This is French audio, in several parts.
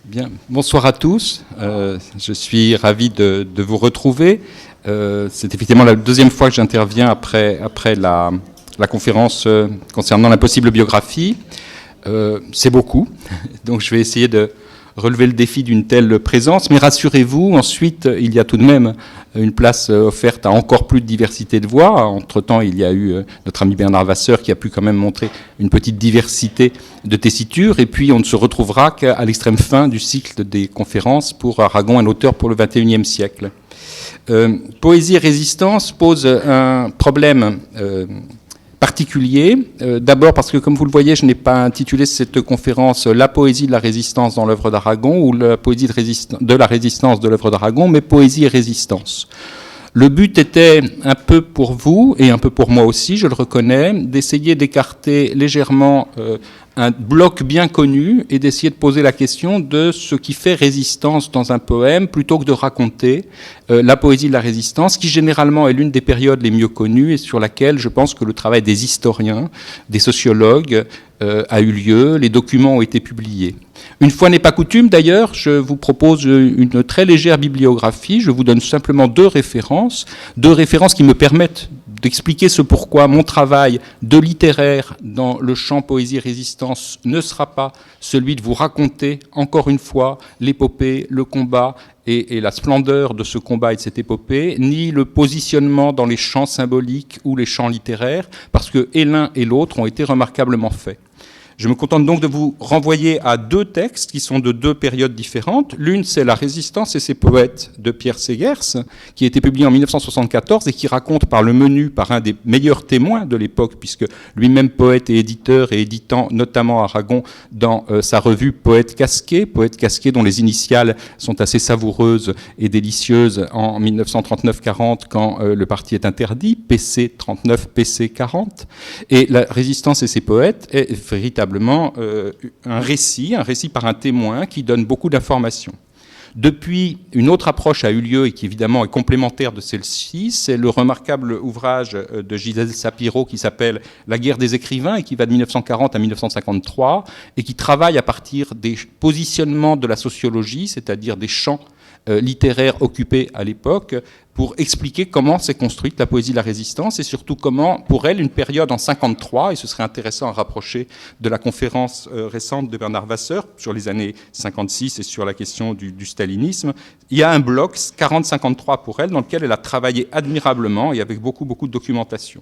Bien, bonsoir à tous. Je suis ravi de vous retrouver. C'est effectivement la deuxième fois que j'interviens après la conférence concernant l'impossible biographie. C'est beaucoup, donc je vais essayer de relever le défi d'une telle présence, mais rassurez-vous, ensuite, il y a tout de même une place offerte à encore plus de diversité de voix. Entre-temps, il y a eu notre ami Bernard Vasseur qui a pu quand même montrer une petite diversité de tessiture, et puis on ne se retrouvera qu'à l'extrême fin du cycle des conférences pour Aragon, un auteur pour le XXIe siècle. Poésie et résistance pose un problème particulier. D'abord parce que, comme vous le voyez, je n'ai pas intitulé cette conférence « La poésie de la résistance dans l'œuvre d'Aragon » ou « La poésie de la résistance de l'œuvre d'Aragon », mais « Poésie et résistance ». Le but était un peu pour vous, et un peu pour moi aussi, je le reconnais, d'essayer d'écarter légèrement un bloc bien connu et d'essayer de poser la question de ce qui fait résistance dans un poème, plutôt que de raconter la poésie de la résistance, qui généralement est l'une des périodes les mieux connues et sur laquelle je pense que le travail des historiens, des sociologues a eu lieu, les documents ont été publiés. Une fois n'est pas coutume, d'ailleurs, je vous propose une très légère bibliographie. Je vous donne simplement deux références qui me permettent d'expliquer ce pourquoi mon travail de littéraire dans le champ poésie-résistance ne sera pas celui de vous raconter, encore une fois, l'épopée, le combat et la splendeur de ce combat et de cette épopée, ni le positionnement dans les champs symboliques ou les champs littéraires, parce que et l'un et l'autre ont été remarquablement faits. Je me contente donc de vous renvoyer à deux textes qui sont de deux périodes différentes. L'une, c'est La Résistance et ses poètes de Pierre Segers, qui a été publié en 1974 et qui raconte par le menu, par un des meilleurs témoins de l'époque, puisque lui-même poète et éditeur, et éditant notamment Aragon dans sa revue Poète Casqué dont les initiales sont assez savoureuses et délicieuses en 1939-40 quand le parti est interdit, PC 39, PC 40. Et La Résistance et ses poètes est véritablement un récit par un témoin qui donne beaucoup d'informations. Depuis, une autre approche a eu lieu et qui évidemment est complémentaire de celle-ci, c'est le remarquable ouvrage de Gisèle Sapiro qui s'appelle « La guerre des écrivains » et qui va de 1940 à 1953 et qui travaille à partir des positionnements de la sociologie, c'est-à-dire des champs littéraires occupés à l'époque, pour expliquer comment s'est construite la poésie de la résistance et surtout comment, pour elle, une période en 53, et ce serait intéressant à rapprocher de la conférence récente de Bernard Vasseur sur les années 56 et sur la question du stalinisme, il y a un bloc 40-53 pour elle dans lequel elle a travaillé admirablement et avec beaucoup de documentation.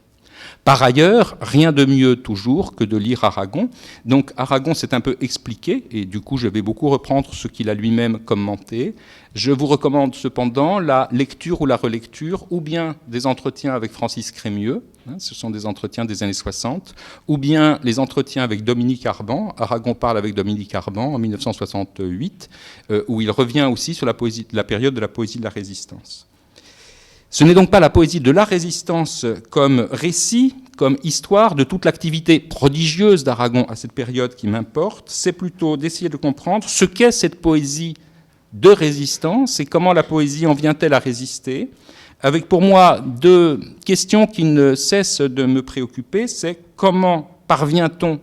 Par ailleurs, rien de mieux toujours que de lire Aragon. Donc Aragon s'est un peu expliqué, et du coup je vais beaucoup reprendre ce qu'il a lui-même commenté. Je vous recommande cependant la lecture ou la relecture, ou bien des entretiens avec Francis Crémieux, ce sont des entretiens des années 60, ou bien les entretiens avec Dominique Arban. Aragon parle avec Dominique Arban en 1968, où il revient aussi sur la période de la poésie de la résistance. Ce n'est donc pas la poésie de la résistance comme récit, comme histoire de toute l'activité prodigieuse d'Aragon à cette période qui m'importe, c'est plutôt d'essayer de comprendre ce qu'est cette poésie de résistance et comment la poésie en vient-elle à résister, avec pour moi deux questions qui ne cessent de me préoccuper, c'est comment parvient-on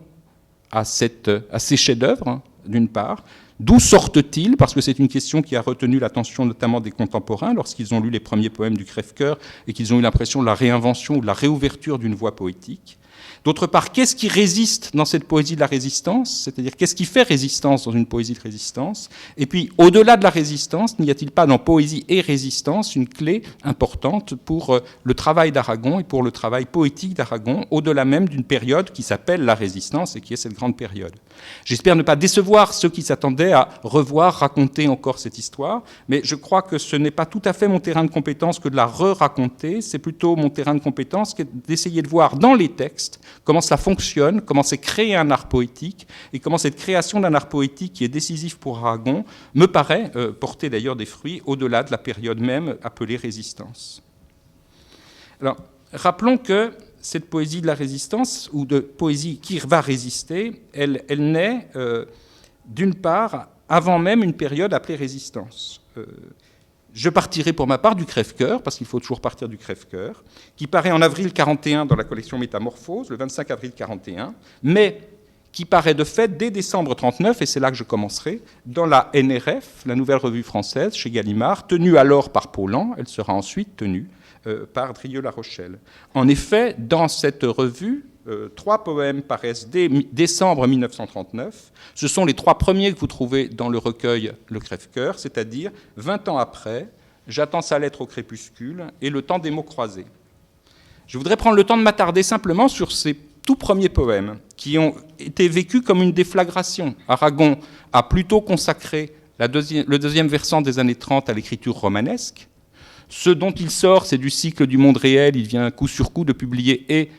à ces chefs-d'œuvre, d'une part. D'où sortent-ils? Parce que c'est une question qui a retenu l'attention notamment des contemporains lorsqu'ils ont lu les premiers poèmes du Crève-Cœur et qu'ils ont eu l'impression de la réinvention ou de la réouverture d'une voie poétique. D'autre part, qu'est-ce qui résiste dans cette poésie de la résistance? C'est-à-dire, qu'est-ce qui fait résistance dans une poésie de résistance? Et puis, au-delà de la résistance, n'y a-t-il pas dans poésie et résistance une clé importante pour le travail d'Aragon et pour le travail poétique d'Aragon, au-delà même d'une période qui s'appelle la résistance et qui est cette grande période? J'espère ne pas décevoir ceux qui s'attendaient à raconter encore cette histoire, mais je crois que ce n'est pas tout à fait mon terrain de compétence que de la re-raconter, c'est plutôt mon terrain de compétence d'essayer de voir dans les textes comment cela fonctionne, comment c'est créé un art poétique, et comment cette création d'un art poétique qui est décisif pour Aragon me paraît porter d'ailleurs des fruits au-delà de la période même appelée résistance. Alors, rappelons que cette poésie de la résistance, ou de poésie qui va résister, elle naît d'une part avant même une période appelée résistance. Je partirai pour ma part du Crève-Cœur, parce qu'il faut toujours partir du Crève-Cœur, qui paraît en avril 41 dans la collection Métamorphose, le 25 avril 41, mais qui paraît de fait dès décembre 1939, et c'est là que je commencerai, dans la NRF, la Nouvelle Revue Française, chez Gallimard, tenue alors par Paulhan, elle sera ensuite tenue par Drieux-La Rochelle. En effet, dans cette revue, 3 poèmes paraissent dès décembre 1939. Ce sont les 3 premiers que vous trouvez dans le recueil Le Crève-Cœur, c'est-à-dire 20 ans après, J'attends sa lettre au crépuscule et Le temps des mots croisés. Je voudrais prendre le temps de m'attarder simplement sur ces tout premiers poèmes qui ont été vécus comme une déflagration. Aragon a plutôt consacré le deuxième versant des années 30 à l'écriture romanesque. Ce dont il sort, c'est du cycle du monde réel. Il vient coup sur coup de publier et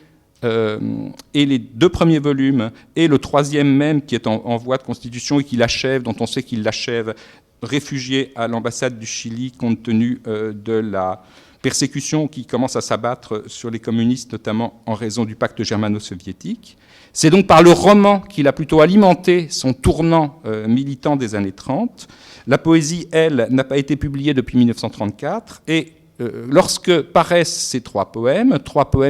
les 2 premiers volumes et le 3e même qui est en voie de constitution et qu'il achève, dont on sait qu'il l'achève réfugié à l'ambassade du Chili compte tenu de la persécution qui commence à s'abattre sur les communistes, notamment en raison du pacte germano-soviétique. C'est donc par le roman qu'il a plutôt alimenté son tournant militant des années 30. La poésie, elle, n'a pas été publiée depuis 1934, et lorsque paraissent ces 3 poèmes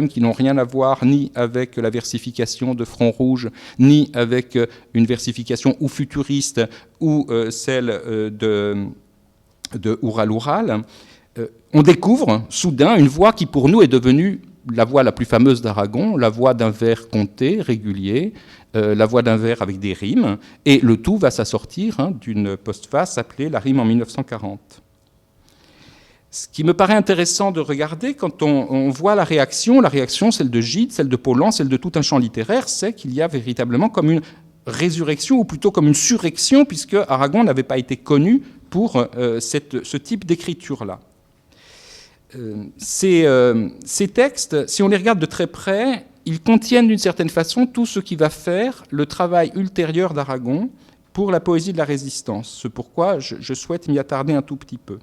qui n'ont rien à voir ni avec la versification de Front Rouge, ni avec une versification ou futuriste, ou celle de Oural-Oural, on découvre soudain une voix qui pour nous est devenue la voix la plus fameuse d'Aragon, la voix d'un vers compté, régulier, la voix d'un vers avec des rimes, et le tout va s'assortir d'une postface appelée La rime en 1940. Ce qui me paraît intéressant de regarder quand on voit la réaction, celle de Gide, celle de Paulhan, celle de tout un champ littéraire, c'est qu'il y a véritablement comme une résurrection, ou plutôt comme une surrection, puisque Aragon n'avait pas été connu pour ce type d'écriture-là. Ces textes, si on les regarde de très près, ils contiennent d'une certaine façon tout ce qui va faire le travail ultérieur d'Aragon pour la poésie de la Résistance. C'est pourquoi je souhaite m'y attarder un tout petit peu.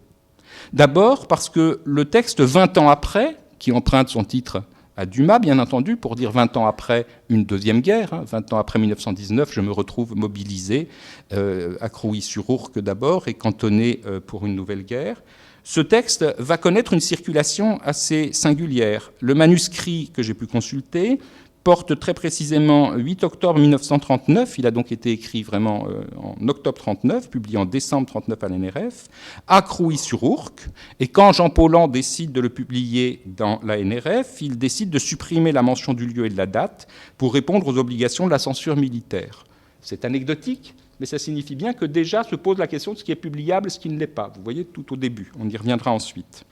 D'abord parce que le texte 20 ans après, qui emprunte son titre à Dumas, bien entendu, pour dire 20 ans après une deuxième guerre, 20 ans après 1919, je me retrouve mobilisé à Crouy-sur-Ourcq d'abord et cantonné pour une nouvelle guerre. Ce texte va connaître une circulation assez singulière. Le manuscrit que j'ai pu consulter porte très précisément 8 octobre 1939, il a donc été écrit vraiment en octobre 1939, publié en décembre 1939 à l'NRF, à Crouy-sur-Ourcq, et quand Jean Paulhan décide de le publier dans la NRF, il décide de supprimer la mention du lieu et de la date pour répondre aux obligations de la censure militaire. C'est anecdotique, mais ça signifie bien que déjà se pose la question de ce qui est publiable et ce qui ne l'est pas. Vous voyez, tout au début, on y reviendra ensuite.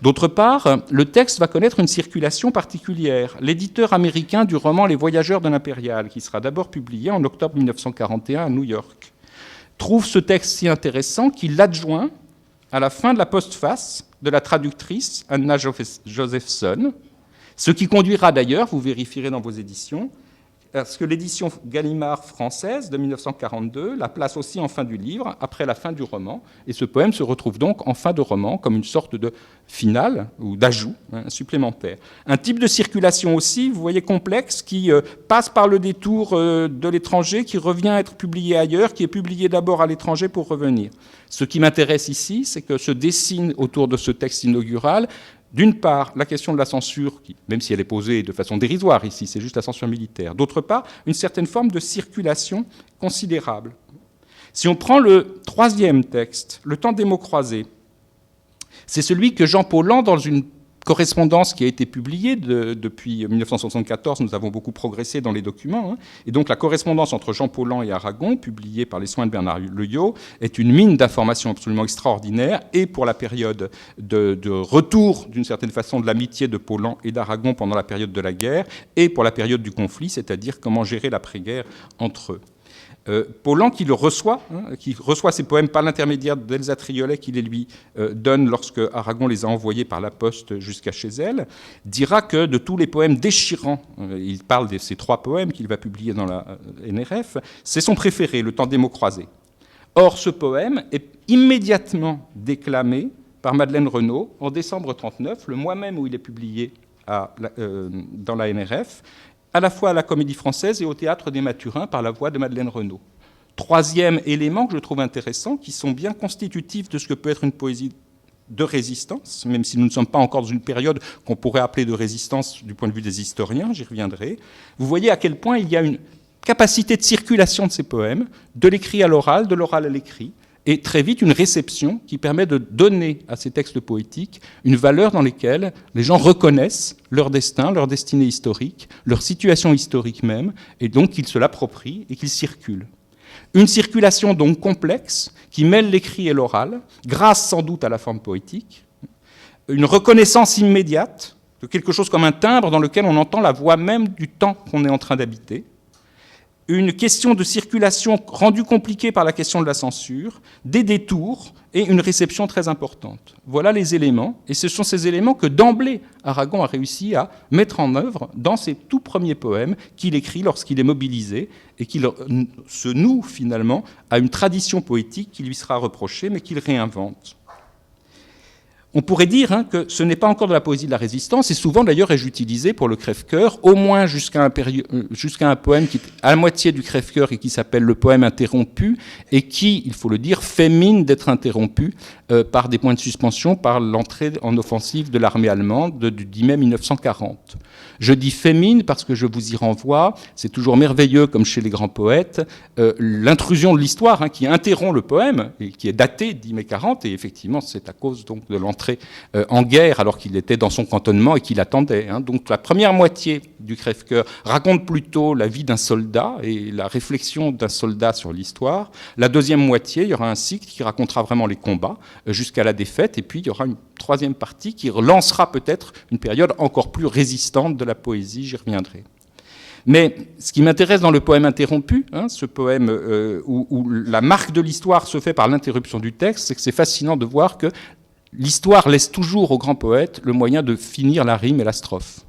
D'autre part, le texte va connaître une circulation particulière. L'éditeur américain du roman Les Voyageurs de l'Impériale, qui sera d'abord publié en octobre 1941 à New York, trouve ce texte si intéressant qu'il l'adjoint à la fin de la postface de la traductrice Anna Josephson, ce qui conduira d'ailleurs, vous vérifierez dans vos éditions, à ce que l'édition Gallimard française de 1942 la place aussi en fin du livre, après la fin du roman, et ce poème se retrouve donc en fin de roman comme une sorte de finale ou d'ajout supplémentaire. Un type de circulation aussi, vous voyez, complexe, qui passe par le détour de l'étranger, qui revient à être publié ailleurs, qui est publié d'abord à l'étranger pour revenir. Ce qui m'intéresse ici, c'est que se dessine autour de ce texte inaugural d'une part, la question de la censure, qui, même si elle est posée de façon dérisoire ici, c'est juste la censure militaire. D'autre part, une certaine forme de circulation considérable. Si on prend le 3e texte, Le temps des mots croisés, c'est celui que Jean Paulhan, dans une correspondance qui a été publiée depuis 1974, nous avons beaucoup progressé dans les documents, et donc la correspondance entre Jean Paulhan et Aragon, publiée par les soins de Bernard Leuillot, est une mine d'informations absolument extraordinaire, et pour la période de retour, d'une certaine façon, de l'amitié de Paulhan et d'Aragon pendant la période de la guerre, et pour la période du conflit, c'est-à-dire comment gérer l'après-guerre entre eux. Paulhan, qui reçoit ses poèmes par l'intermédiaire d'Elsa Triolet, qui les lui donne lorsque Aragon les a envoyés par la poste jusqu'à chez elle, dira que de tous les poèmes déchirants, il parle de ces 3 poèmes qu'il va publier dans la NRF, c'est son préféré, Le temps des mots croisés. Or, ce poème est immédiatement déclamé par Madeleine Renaud en décembre 1939, le mois même où il est publié dans la NRF, à la fois à la Comédie Française et au Théâtre des Mathurins par la voix de Madeleine Renaud. 3e élément que je trouve intéressant, qui sont bien constitutifs de ce que peut être une poésie de résistance, même si nous ne sommes pas encore dans une période qu'on pourrait appeler de résistance du point de vue des historiens, j'y reviendrai. Vous voyez à quel point il y a capacité de circulation de ces poèmes, de l'écrit à l'oral, de l'oral à l'écrit, et très vite une réception qui permet de donner à ces textes poétiques une valeur dans laquelle les gens reconnaissent leur destin, leur destinée historique, leur situation historique même, et donc qu'ils se l'approprient et qu'ils circulent. Une circulation donc complexe qui mêle l'écrit et l'oral, grâce sans doute à la forme poétique, une reconnaissance immédiate de quelque chose comme un timbre dans lequel on entend la voix même du temps qu'on est en train d'habiter, une question de circulation rendue compliquée par la question de la censure, des détours et une réception très importante. Voilà les éléments, et ce sont ces éléments que d'emblée Aragon a réussi à mettre en œuvre dans ses tout premiers poèmes qu'il écrit lorsqu'il est mobilisé et qu'il se noue finalement à une tradition poétique qui lui sera reprochée mais qu'il réinvente. On pourrait dire que ce n'est pas encore de la poésie de la résistance, et souvent d'ailleurs ai-je utilisé pour le crève-cœur, au moins jusqu'à un poème qui est à la moitié du crève-cœur et qui s'appelle le poème interrompu, et qui, il faut le dire, fait mine d'être interrompu par des points de suspension, par l'entrée en offensive de l'armée allemande du 10 mai 1940. Je dis fait mine parce que je vous y renvoie, c'est toujours merveilleux comme chez les grands poètes, l'intrusion de l'histoire qui interrompt le poème, et qui est daté 10 mai 40, et effectivement c'est à cause donc de l'entrée en guerre alors qu'il était dans son cantonnement et qu'il attendait. Donc la première moitié du crève-cœur raconte plutôt la vie d'un soldat et la réflexion d'un soldat sur l'histoire. La deuxième moitié, il y aura un cycle qui racontera vraiment les combats jusqu'à la défaite, et puis il y aura une troisième partie qui relancera peut-être une période encore plus résistante de la poésie, j'y reviendrai. Mais ce qui m'intéresse dans le poème interrompu, ce poème où la marque de l'histoire se fait par l'interruption du texte, c'est que c'est fascinant de voir que l'histoire laisse toujours au grand poète le moyen de finir la rime et la strophe.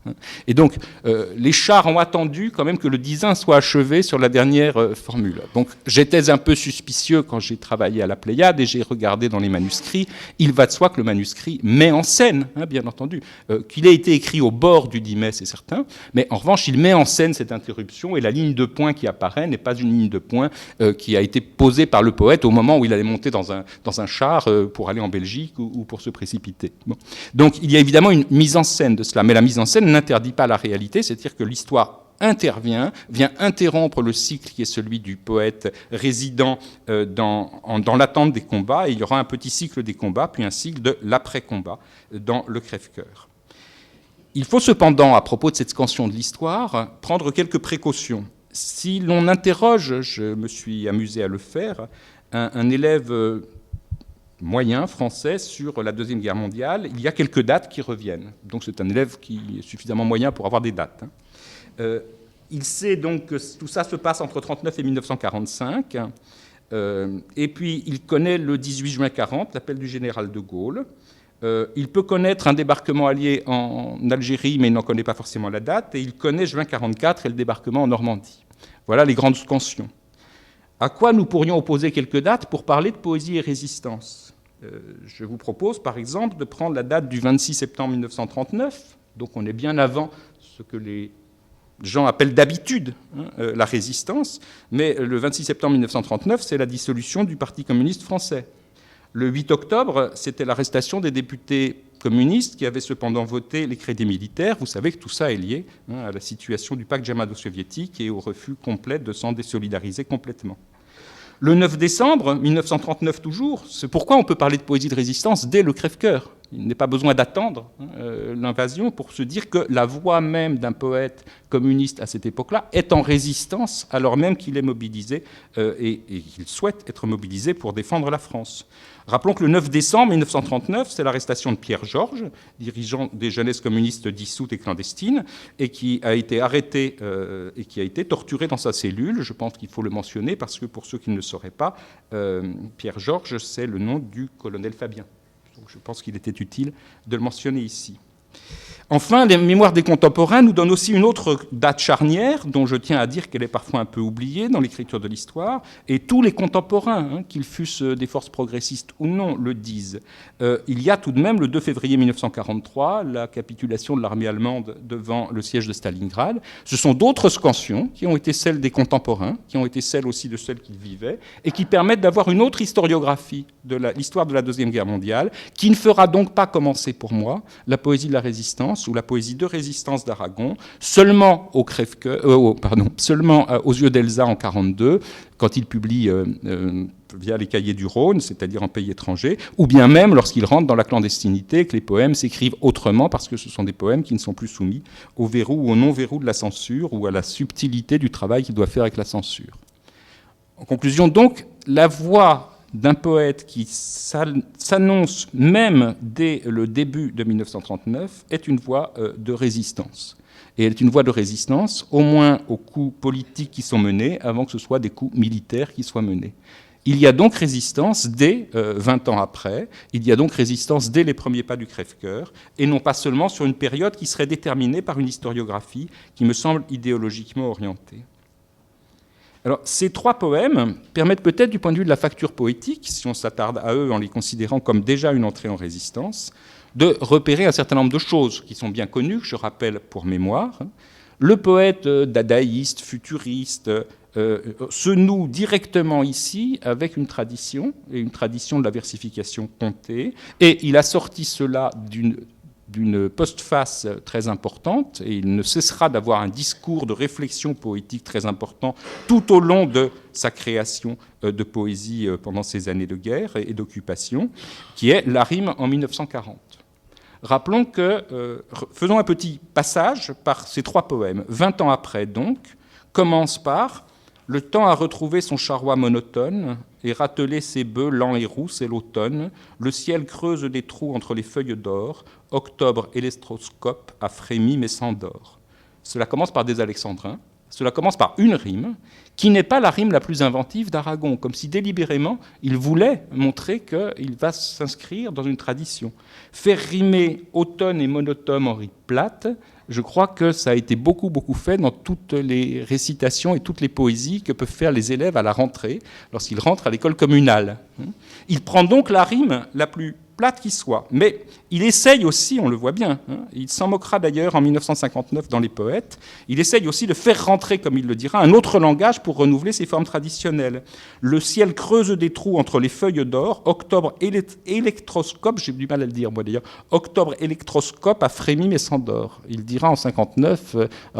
Et donc, les chars ont attendu quand même que le dizain soit achevé sur la dernière formule. Donc, j'étais un peu suspicieux quand j'ai travaillé à la Pléiade et j'ai regardé dans les manuscrits. Il va de soi que le manuscrit met en scène, bien entendu, qu'il ait été écrit au bord du 10 mai, c'est certain, mais en revanche, il met en scène cette interruption et la ligne de point qui apparaît n'est pas une ligne de point qui a été posée par le poète au moment où il allait monter dans un char pour aller en Belgique ou pour se précipiter. Bon. Donc il y a évidemment une mise en scène de cela, mais la mise en scène n'interdit pas la réalité, c'est-à-dire que l'histoire intervient, vient interrompre le cycle qui est celui du poète résident dans l'attente des combats, et il y aura un petit cycle des combats, puis un cycle de l'après-combat dans le crève-cœur. Il faut cependant, à propos de cette scansion de l'histoire, prendre quelques précautions. Si l'on interroge, je me suis amusé à le faire, un élève moyen français sur la Deuxième Guerre mondiale, il y a quelques dates qui reviennent. Donc c'est un élève qui est suffisamment moyen pour avoir des dates. Il sait donc que tout ça se passe entre 1939 et 1945. Et puis il connaît le 18 juin 1940, l'appel du général de Gaulle. Il peut connaître un débarquement allié en Algérie, mais il n'en connaît pas forcément la date. Et il connaît juin 1944 et le débarquement en Normandie. Voilà les grandes scansions. À quoi nous pourrions opposer quelques dates pour parler de poésie et résistance ? Je vous propose, par exemple, de prendre la date du 26 septembre 1939, donc on est bien avant ce que les gens appellent d'habitude la résistance, mais le 26 septembre 1939, c'est la dissolution du Parti communiste français. Le 8 octobre, c'était l'arrestation des députés communistes qui avaient cependant voté les crédits militaires. Vous savez que tout ça est lié à la situation du pacte germano-soviétique et au refus complet de s'en désolidariser complètement. Le 9 décembre 1939 toujours, c'est pourquoi on peut parler de poésie de résistance dès le crève-cœur. Il n'est pas besoin d'attendre l'invasion pour se dire que la voix même d'un poète communiste à cette époque-là est en résistance alors même qu'il est mobilisé et qu'il souhaite être mobilisé pour défendre la France. Rappelons que le 9 décembre 1939, c'est l'arrestation de Pierre Georges, dirigeant des jeunesses communistes dissoutes et clandestines, et qui a été arrêté et qui a été torturé dans sa cellule. Je pense qu'il faut le mentionner parce que pour ceux qui ne le sauraient pas, Pierre Georges, c'est le nom du colonel Fabien. Donc je pense qu'il était utile de le mentionner ici. Enfin, les mémoires des contemporains nous donnent aussi une autre date charnière, dont je tiens à dire qu'elle est parfois un peu oubliée dans l'écriture de l'histoire, et tous les contemporains, qu'ils fussent des forces progressistes ou non, le disent. Il y a tout de même le 2 février 1943, la capitulation de l'armée allemande devant le siège de Stalingrad. Ce sont d'autres scansions qui ont été celles des contemporains, qui ont été celles aussi de celles qui vivaient, et qui permettent d'avoir une autre historiographie de l'histoire de la Deuxième Guerre mondiale, qui ne fera donc pas commencer pour moi la poésie de la Résistance ou la poésie de résistance d'Aragon seulement seulement aux yeux d'Elsa en 1942, quand il publie via les Cahiers du Rhône, c'est-à-dire en pays étranger, ou bien même lorsqu'il rentre dans la clandestinité, que les poèmes s'écrivent autrement, parce que ce sont des poèmes qui ne sont plus soumis au verrou ou au non-verrou de la censure, ou à la subtilité du travail qu'il doit faire avec la censure. En conclusion, donc, la voix d'un poète qui s'annonce même dès le début de 1939 est une voix de résistance. Et elle est une voie de résistance, au moins aux coups politiques qui sont menés, avant que ce soit des coups militaires qui soient menés. Il y a donc résistance dès 20 ans après, il y a donc résistance dès les premiers pas du Crève-Cœur, et non pas seulement sur une période qui serait déterminée par une historiographie qui me semble idéologiquement orientée. Alors, ces trois poèmes permettent peut-être, du point de vue de la facture poétique, si on s'attarde à eux en les considérant comme déjà une entrée en résistance, de repérer un certain nombre de choses qui sont bien connues, que je rappelle pour mémoire. Le poète dadaïste, futuriste, se noue directement ici avec une tradition, et une tradition de la versification contée, et il a sorti cela d'une postface très importante, et il ne cessera d'avoir un discours de réflexion poétique très important tout au long de sa création de poésie pendant ces années de guerre et d'occupation, qui est la rime en 1940. Rappelons que, faisons un petit passage par ces trois poèmes. 20 ans après, donc, commence par « Le temps a retrouvé son charroi monotone et ratelé ses bœufs lents et roux, c'est l'automne. Le ciel creuse des trous entre les feuilles d'or. Octobre électroscope a frémi mais s'endort. » Cela commence par des alexandrins. Cela commence par une rime qui n'est pas la rime la plus inventive d'Aragon, comme si délibérément il voulait montrer qu'il va s'inscrire dans une tradition. Faire rimer automne et monotone en rime plate, je crois que ça a été beaucoup fait dans toutes les récitations et toutes les poésies que peuvent faire les élèves à la rentrée, lorsqu'ils rentrent à l'école communale. Il prend donc la rime la plus plate qui soit, mais il essaye aussi, on le voit bien, il s'en moquera d'ailleurs en 1959 dans Les Poètes, il essaye aussi de faire rentrer, comme il le dira, un autre langage pour renouveler ses formes traditionnelles. Le ciel creuse des trous entre les feuilles d'or, octobre électroscope, j'ai du mal à le dire moi d'ailleurs, octobre électroscope a frémi mais s'endort. Il dira en 59,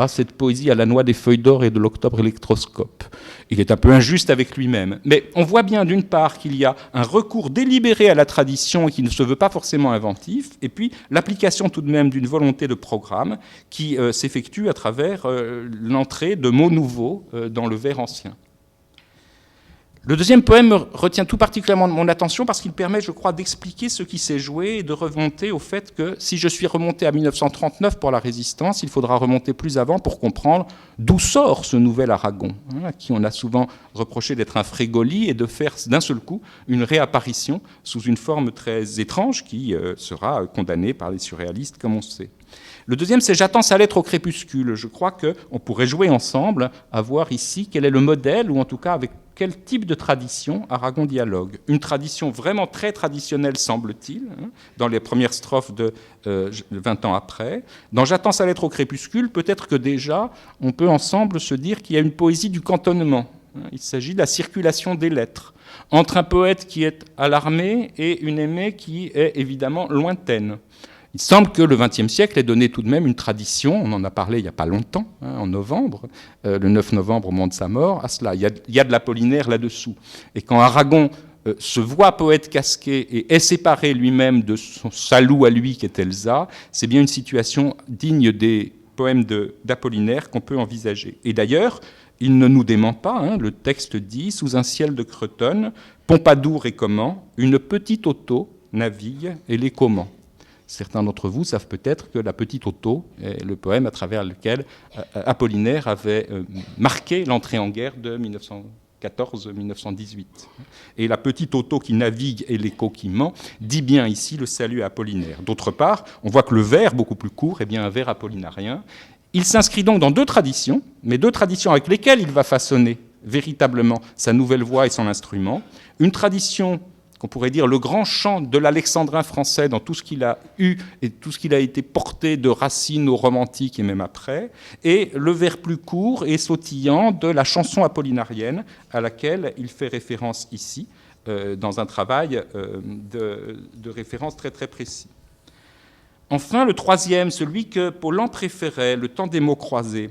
cette poésie à la noix des feuilles d'or et de l'octobre électroscope. Il est un peu injuste avec lui-même, mais on voit bien d'une part qu'il y a un recours délibéré à la tradition et qui ne se veut pas forcément inventif, et puis l'application tout de même d'une volonté de programme qui s'effectue à travers l'entrée de mots nouveaux dans le vers ancien. Le deuxième poème retient tout particulièrement mon attention parce qu'il permet, je crois, d'expliquer ce qui s'est joué et de remonter au fait que si je suis remonté à 1939 pour la résistance, il faudra remonter plus avant pour comprendre d'où sort ce nouvel Aragon, à qui on a souvent reproché d'être un frégoli et de faire d'un seul coup une réapparition sous une forme très étrange qui sera condamnée par les surréalistes, comme on sait. Le deuxième, c'est « J'attends sa lettre au crépuscule ». Je crois qu'on pourrait jouer ensemble à voir ici quel est le modèle, ou en tout cas avec quel type de tradition Aragon dialogue. Une tradition vraiment très traditionnelle, semble-t-il, dans les premières strophes de 20 ans après. Dans « J'attends sa lettre au crépuscule », peut-être que déjà, on peut ensemble se dire qu'il y a une poésie du cantonnement. Il s'agit de la circulation des lettres, entre un poète qui est à l'armée et une aimée qui est évidemment lointaine. Il semble que le XXe siècle ait donné tout de même une tradition, on en a parlé il n'y a pas longtemps, en novembre, le 9 novembre au moment de sa mort, à cela. Il y a de l'Apollinaire là-dessous. Et quand Aragon se voit poète casqué et est séparé lui-même de son salou à lui qui est Elsa, c'est bien une situation digne des poèmes d'Apollinaire qu'on peut envisager. Et d'ailleurs, il ne nous dément pas, le texte dit « Sous un ciel de cretonne, Pompadour et comment, une petite auto navigue et les comment ». Certains d'entre vous savent peut-être que La Petite Auto est le poème à travers lequel Apollinaire avait marqué l'entrée en guerre de 1914-1918. Et La Petite Auto qui navigue et l'écho qui ment dit bien ici le salut à Apollinaire. D'autre part, on voit que le vers, beaucoup plus court, est bien un vers apollinarien. Il s'inscrit donc dans deux traditions, mais deux traditions avec lesquelles il va façonner véritablement sa nouvelle voix et son instrument. Une tradition qu'on pourrait dire le grand chant de l'alexandrin français dans tout ce qu'il a eu et tout ce qu'il a été porté de Racine au romantique et même après, et le vers plus court et sautillant de la chanson apollinarienne à laquelle il fait référence ici, dans un travail de référence très très précis. Enfin, le troisième, celui que Paulan préférait, le temps des mots croisés,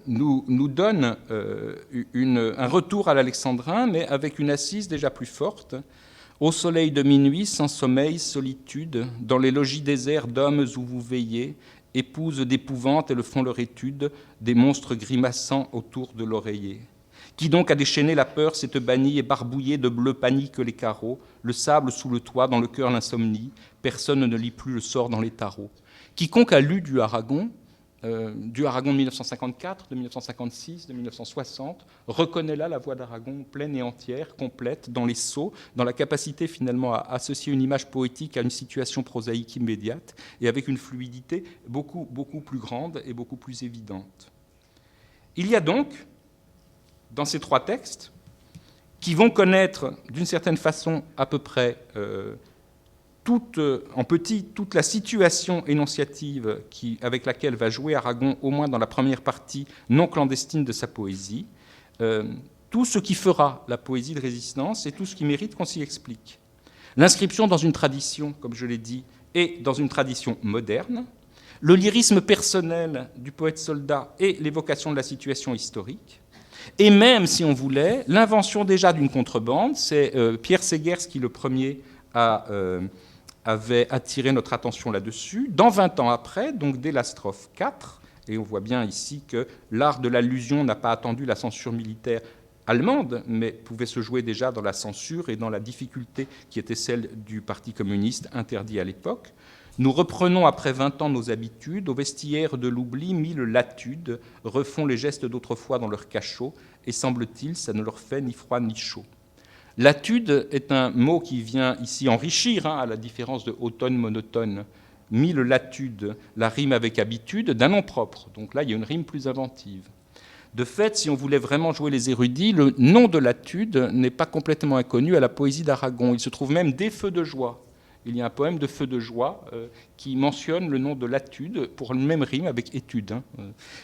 nous donne un retour à l'alexandrin, mais avec une assise déjà plus forte. Au soleil de minuit, sans sommeil, solitude, dans les logis déserts d'hommes où vous veillez, épouses d'épouvante et le font leur étude, des monstres grimaçant autour de l'oreiller. Qui donc a déchaîné la peur, cette bannie, et barbouillé de bleu panique les carreaux, le sable sous le toit, dans le cœur l'insomnie, personne ne lit plus le sort dans les tarots. Quiconque a lu du Aragon de 1954, de 1956, de 1960, reconnaît là la voix d'Aragon pleine et entière, complète, dans les sceaux, dans la capacité finalement à associer une image poétique à une situation prosaïque immédiate, et avec une fluidité beaucoup, beaucoup plus grande et beaucoup plus évidente. Il y a donc, dans ces trois textes, qui vont connaître d'une certaine façon à peu près toute la situation énonciative avec laquelle va jouer Aragon, au moins dans la première partie non clandestine de sa poésie, tout ce qui fera la poésie de résistance et tout ce qui mérite qu'on s'y explique. L'inscription dans une tradition, comme je l'ai dit, et dans une tradition moderne, le lyrisme personnel du poète soldat et l'évocation de la situation historique, et même, si on voulait, l'invention déjà d'une contrebande. C'est Pierre Segers qui, le premier, avait attiré notre attention là-dessus. Dans 20 ans après, donc dès la strophe 4, et on voit bien ici que l'art de l'allusion n'a pas attendu la censure militaire allemande, mais pouvait se jouer déjà dans la censure et dans la difficulté qui était celle du Parti communiste interdit à l'époque. Nous reprenons après 20 ans nos habitudes, au vestiaire de l'oubli, mille latudes refont les gestes d'autrefois dans leur cachot, et semble-t-il, ça ne leur fait ni froid ni chaud. Latude est un mot qui vient ici enrichir, à la différence de automne monotone. Mille latudes, la rime avec habitude d'un nom propre. Donc là, il y a une rime plus inventive. De fait, si on voulait vraiment jouer les érudits, le nom de latude n'est pas complètement inconnu à la poésie d'Aragon. Il se trouve même des Feux de joie. Il y a un poème de Feux de joie qui mentionne le nom de latude pour le même rime avec étude.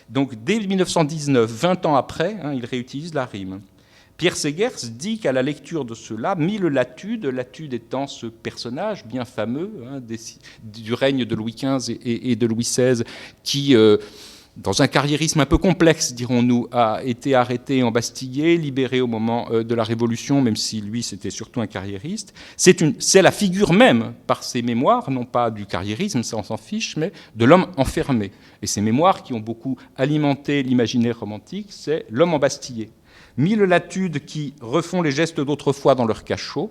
Donc dès 1919, 20 ans après, il réutilise la rime. Pierre Segers dit qu'à la lecture de cela, mille latude étant ce personnage bien fameux du règne de Louis XV et de Louis XVI, qui, dans un carriérisme un peu complexe, dirons-nous, a été arrêté et embastillé, libéré au moment de la Révolution, même si lui, c'était surtout un carriériste. C'est la figure même, par ses mémoires, non pas du carriérisme, ça on s'en fiche, mais de l'homme enfermé. Et ces mémoires qui ont beaucoup alimenté l'imaginaire romantique, c'est l'homme embastillé. Mille latudes qui refont les gestes d'autrefois dans leur cachot,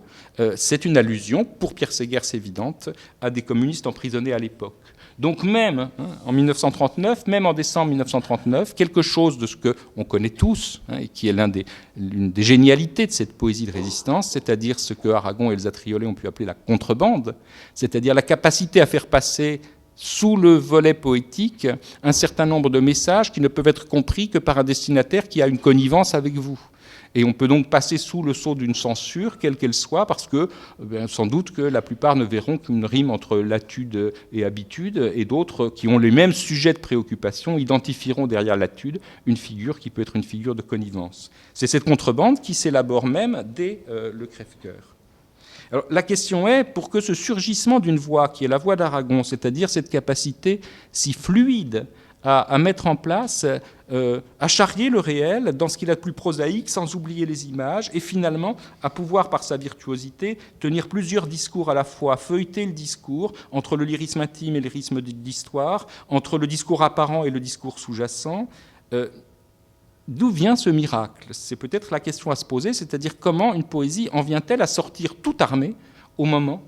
c'est une allusion, pour Pierre Segers évidente, à des communistes emprisonnés à l'époque. Donc même en 1939, même en décembre 1939, quelque chose de ce qu'on connaît tous, et qui est l'une des génialités de cette poésie de résistance, c'est-à-dire ce que Aragon et Elsa Triolet ont pu appeler la contrebande, c'est-à-dire la capacité à faire passer sous le volet poétique un certain nombre de messages qui ne peuvent être compris que par un destinataire qui a une connivence avec vous. Et on peut donc passer sous le sceau d'une censure, quelle qu'elle soit, parce que sans doute que la plupart ne verront qu'une rime entre latude et habitude, et d'autres qui ont les mêmes sujets de préoccupation identifieront derrière latude une figure qui peut être une figure de connivence. C'est cette contrebande qui s'élabore même dès le Crève-Cœur. Alors, la question est, pour que ce surgissement d'une voix, qui est la voix d'Aragon, c'est-à-dire cette capacité si fluide à mettre en place, à charrier le réel dans ce qu'il a de plus prosaïque, sans oublier les images, et finalement à pouvoir, par sa virtuosité, tenir plusieurs discours à la fois, feuilleter le discours entre le lyrisme intime et le lyrisme d'histoire, entre le discours apparent et le discours sous-jacent. D'où vient ce miracle? C'est peut-être la question à se poser, c'est-à-dire comment une poésie en vient-elle à sortir tout armée au moment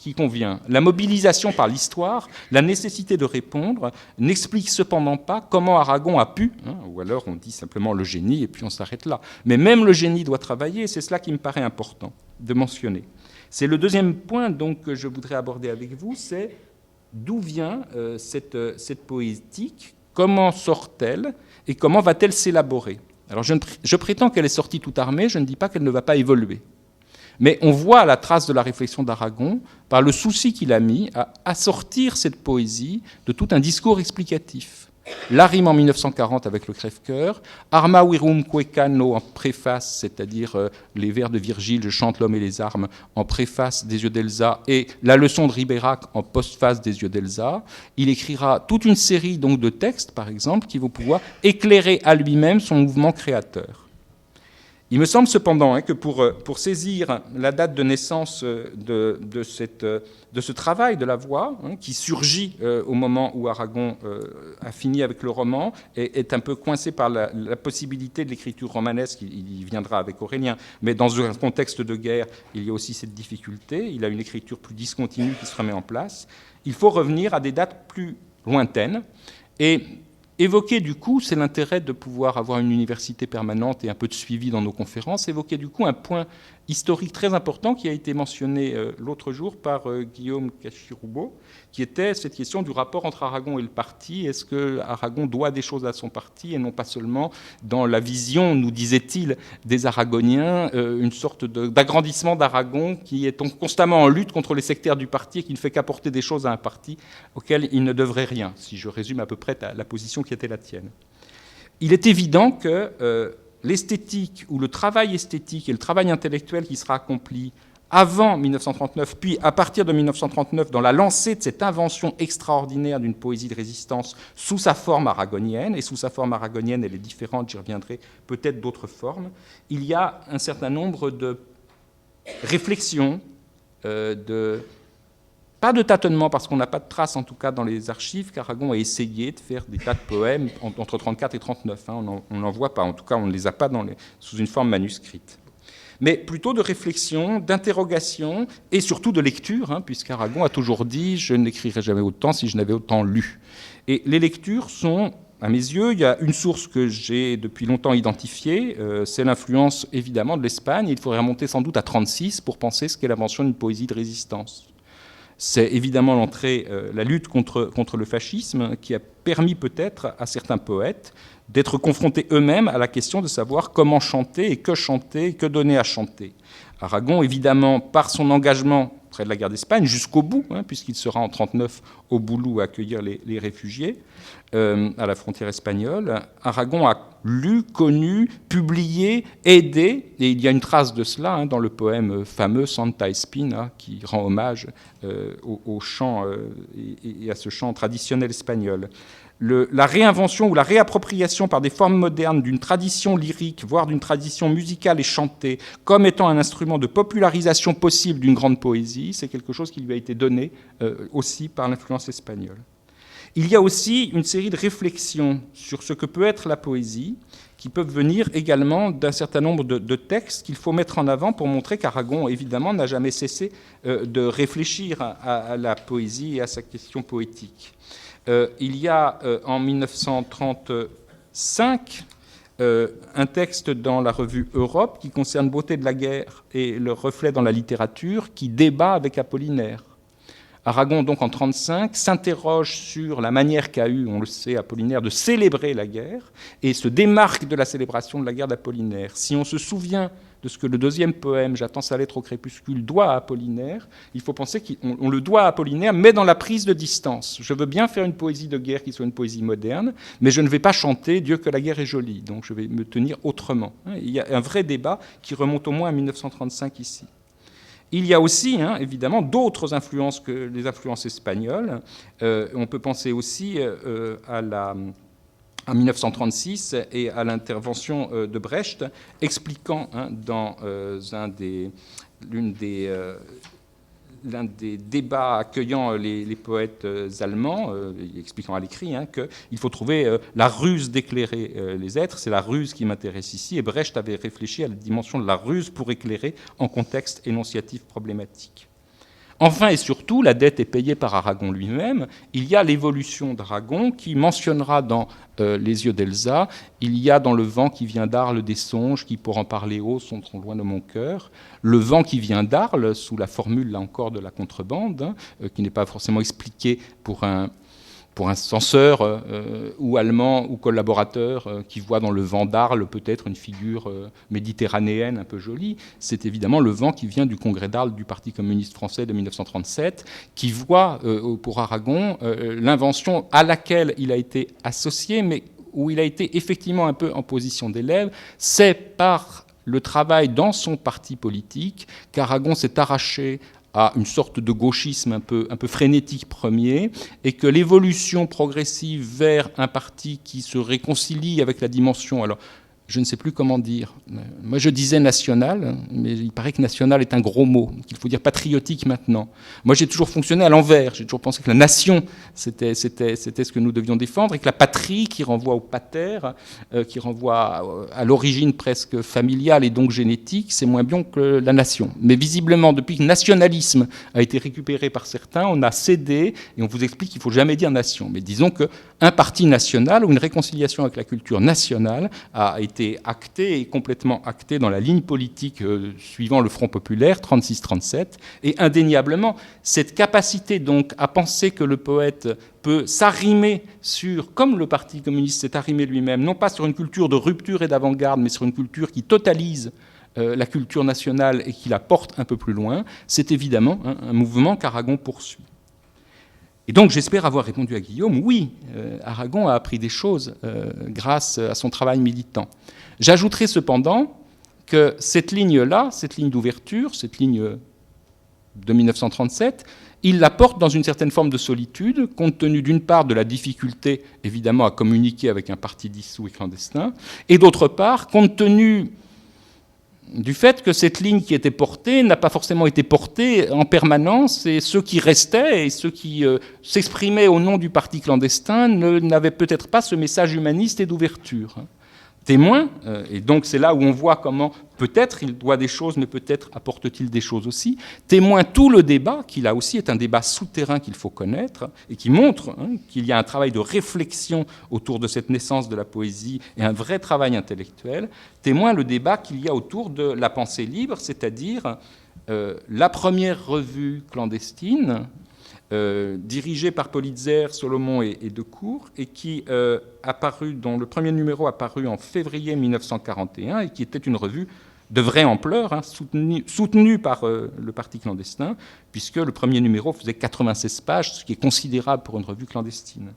qui convient. La mobilisation par l'histoire, la nécessité de répondre, n'explique cependant pas comment Aragon a pu, ou alors on dit simplement le génie et puis on s'arrête là. Mais même le génie doit travailler, et c'est cela qui me paraît important de mentionner. C'est le deuxième point donc, que je voudrais aborder avec vous, c'est d'où vient cette poétique, comment sort-elle et comment va-t-elle s'élaborer? Alors je prétends qu'elle est sortie tout armée, je ne dis pas qu'elle ne va pas évoluer. Mais on voit la trace de la réflexion d'Aragon par le souci qu'il a mis à assortir cette poésie de tout un discours explicatif. la rime en 1940 avec le crève-cœur, Arma virum quecano en préface, c'est-à-dire les vers de Virgile, Je chante l'homme et les armes, en préface des yeux d'Elsa, et la leçon de Ribérac en postface des yeux d'Elsa. Il écrira toute une série donc de textes, par exemple, qui vont pouvoir éclairer à lui-même son mouvement créateur. Il me semble cependant que pour saisir la date de naissance de ce travail de la voix, qui surgit au moment où Aragon a fini avec le roman, et est un peu coincé par la possibilité de l'écriture romanesque, il y viendra avec Aurélien, mais dans un contexte de guerre, il y a aussi cette difficulté, il a une écriture plus discontinue qui se remet en place. Il faut revenir à des dates plus lointaines, et évoquer du coup, c'est l'intérêt de pouvoir avoir une université permanente et un peu de suivi dans nos conférences, évoquer du coup un point historique très important qui a été mentionné l'autre jour par Guillaume Cachiroubeau, qui était cette question du rapport entre Aragon et le parti. Est-ce que Aragon doit des choses à son parti et non pas seulement dans la vision, nous disait-il, des Aragoniens, une sorte d'agrandissement d'Aragon qui est constamment en lutte contre les sectaires du parti et qui ne fait qu'apporter des choses à un parti auquel il ne devrait rien, si je résume à peu près la position qui était la tienne. Il est évident que l'esthétique ou le travail esthétique et le travail intellectuel qui sera accompli avant 1939, puis à partir de 1939, dans la lancée de cette invention extraordinaire d'une poésie de résistance sous sa forme aragonienne, et sous sa forme aragonienne, elle est différente, j'y reviendrai, peut-être d'autres formes, il y a un certain nombre de réflexions, pas de tâtonnement, parce qu'on n'a pas de traces, en tout cas dans les archives, qu'Aragon a essayé de faire des tas de poèmes entre 34 et 39. On n'en voit pas, en tout cas on ne les a pas sous une forme manuscrite. Mais plutôt de réflexion, d'interrogation et surtout de lecture, puisqu'Aragon a toujours dit « je n'écrirais jamais autant si je n'avais autant lu ». Et les lectures sont, à mes yeux, il y a une source que j'ai depuis longtemps identifiée, c'est l'influence évidemment de l'Espagne. Il faudrait remonter sans doute à 1936 pour penser ce qu'est l'invention d'une poésie de résistance. C'est évidemment la lutte contre le fascisme qui a permis peut-être à certains poètes d'être confrontés eux-mêmes à la question de savoir comment chanter, et que donner à chanter. Aragon, évidemment, par son engagement près de la guerre d'Espagne, jusqu'au bout, puisqu'il sera en 1939 au Boulou à accueillir les réfugiés à la frontière espagnole, Aragon a lu, connu, publié, aidé, et il y a une trace de cela dans le poème fameux Santa Espina, qui rend hommage au chant et à ce chant traditionnel espagnol. La réinvention ou la réappropriation par des formes modernes d'une tradition lyrique, voire d'une tradition musicale et chantée, comme étant un instrument de popularisation possible d'une grande poésie, c'est quelque chose qui lui a été donné aussi par l'influence espagnole. Il y a aussi une série de réflexions sur ce que peut être la poésie, qui peuvent venir également d'un certain nombre de textes qu'il faut mettre en avant pour montrer qu'Aragon, évidemment, n'a jamais cessé de réfléchir à la poésie et à sa question poétique. Il y a en 1935 un texte dans la revue Europe qui concerne Beauté de la guerre et le reflet dans la littérature, qui débat avec Apollinaire. Aragon, donc en 1935, s'interroge sur la manière qu'a eu, on le sait, Apollinaire de célébrer la guerre et se démarque de la célébration de la guerre d'Apollinaire. Si on se souvient de ce que le deuxième poème, J'attends sa lettre au crépuscule, doit à Apollinaire, il faut penser qu'on le doit à Apollinaire, mais dans la prise de distance. Je veux bien faire une poésie de guerre qui soit une poésie moderne, mais je ne vais pas chanter « Dieu que la guerre est jolie », donc je vais me tenir autrement. Il y a un vrai débat qui remonte au moins à 1935 ici. Il y a aussi, évidemment, d'autres influences que les influences espagnoles. On peut penser aussi à 1936 et à l'intervention de Brecht, expliquant dans l'un des débats accueillant les poètes allemands, expliquant à l'écrit qu'il faut trouver la ruse d'éclairer les êtres. C'est la ruse qui m'intéresse ici. Et Brecht avait réfléchi à la dimension de la ruse pour éclairer en contexte énonciatif problématique. Enfin et surtout, la dette est payée par Aragon lui-même. Il y a l'évolution d'Aragon qui mentionnera dans Les yeux d'Elsa. Il y a dans Le vent qui vient d'Arles des songes qui, pour en parler haut, sont loin de mon cœur. Le vent qui vient d'Arles, sous la formule, là encore, de la contrebande, qui n'est pas forcément expliquée pour un pour un censeur ou allemand ou collaborateur qui voit dans le vent d'Arles peut-être une figure méditerranéenne un peu jolie, c'est évidemment le vent qui vient du congrès d'Arles du Parti communiste français de 1937, qui voit pour Aragon l'invention à laquelle il a été associé, mais où il a été effectivement un peu en position d'élève, c'est par le travail dans son parti politique qu'Aragon s'est arraché à une sorte de gauchisme un peu frénétique premier, et que l'évolution progressive vers un parti qui se réconcilie avec la dimension, alors je ne sais plus comment dire, moi je disais national, mais il paraît que national est un gros mot, il faut dire patriotique maintenant. Moi j'ai toujours fonctionné à l'envers, j'ai toujours pensé que la nation c'était ce que nous devions défendre, et que la patrie qui renvoie au pater, qui renvoie à l'origine presque familiale et donc génétique, c'est moins bien que la nation. Mais visiblement, depuis que le nationalisme a été récupéré par certains, on a cédé et on vous explique qu'il ne faut jamais dire nation. Mais disons qu'un parti national ou une réconciliation avec la culture nationale a été acté et complètement acté dans la ligne politique suivant le Front populaire 36-37, et indéniablement cette capacité donc à penser que le poète peut s'arrimer sur, comme le Parti communiste s'est arrimé lui-même, non pas sur une culture de rupture et d'avant-garde, mais sur une culture qui totalise la culture nationale et qui la porte un peu plus loin, c'est évidemment un mouvement qu'Aragon poursuit. Et donc j'espère avoir répondu à Guillaume, oui, Aragon a appris des choses grâce à son travail militant. J'ajouterai cependant que cette ligne-là, cette ligne d'ouverture, cette ligne de 1937, il la porte dans une certaine forme de solitude, compte tenu d'une part de la difficulté évidemment à communiquer avec un parti dissous et clandestin, et d'autre part, compte tenu du fait que cette ligne qui était portée n'a pas forcément été portée en permanence, et ceux qui restaient et ceux qui s'exprimaient au nom du parti clandestin n'avaient peut-être pas ce message humaniste et d'ouverture. Témoin, et donc c'est là où on voit comment peut-être il doit des choses, mais peut-être apporte-t-il des choses aussi, témoin tout le débat, qui là aussi est un débat souterrain qu'il faut connaître, et qui montre qu'il y a un travail de réflexion autour de cette naissance de la poésie et un vrai travail intellectuel, témoin le débat qu'il y a autour de la pensée libre, c'est-à-dire la première revue clandestine, dirigé par Politzer, Solomon et Decour, et qui dont le premier numéro apparu en février 1941, et qui était une revue de vraie ampleur, soutenue par le parti clandestin, puisque le premier numéro faisait 96 pages, ce qui est considérable pour une revue clandestine.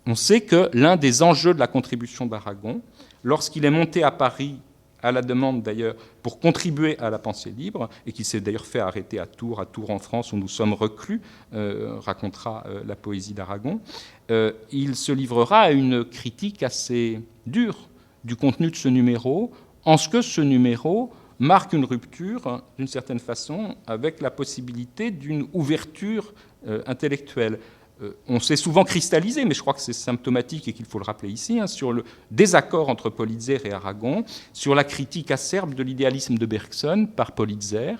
On sait que l'un des enjeux de la contribution d'Aragon, lorsqu'il est monté à Paris, à la demande d'ailleurs, pour contribuer à la pensée libre, et qui s'est d'ailleurs fait arrêter à Tours en France, où nous sommes reclus, racontera la poésie d'Aragon, il se livrera à une critique assez dure du contenu de ce numéro, en ce que ce numéro marque une rupture, d'une certaine façon, avec la possibilité d'une ouverture intellectuelle. On s'est souvent cristallisé, mais je crois que c'est symptomatique et qu'il faut le rappeler ici, sur le désaccord entre Politzer et Aragon, sur la critique acerbe de l'idéalisme de Bergson par Politzer,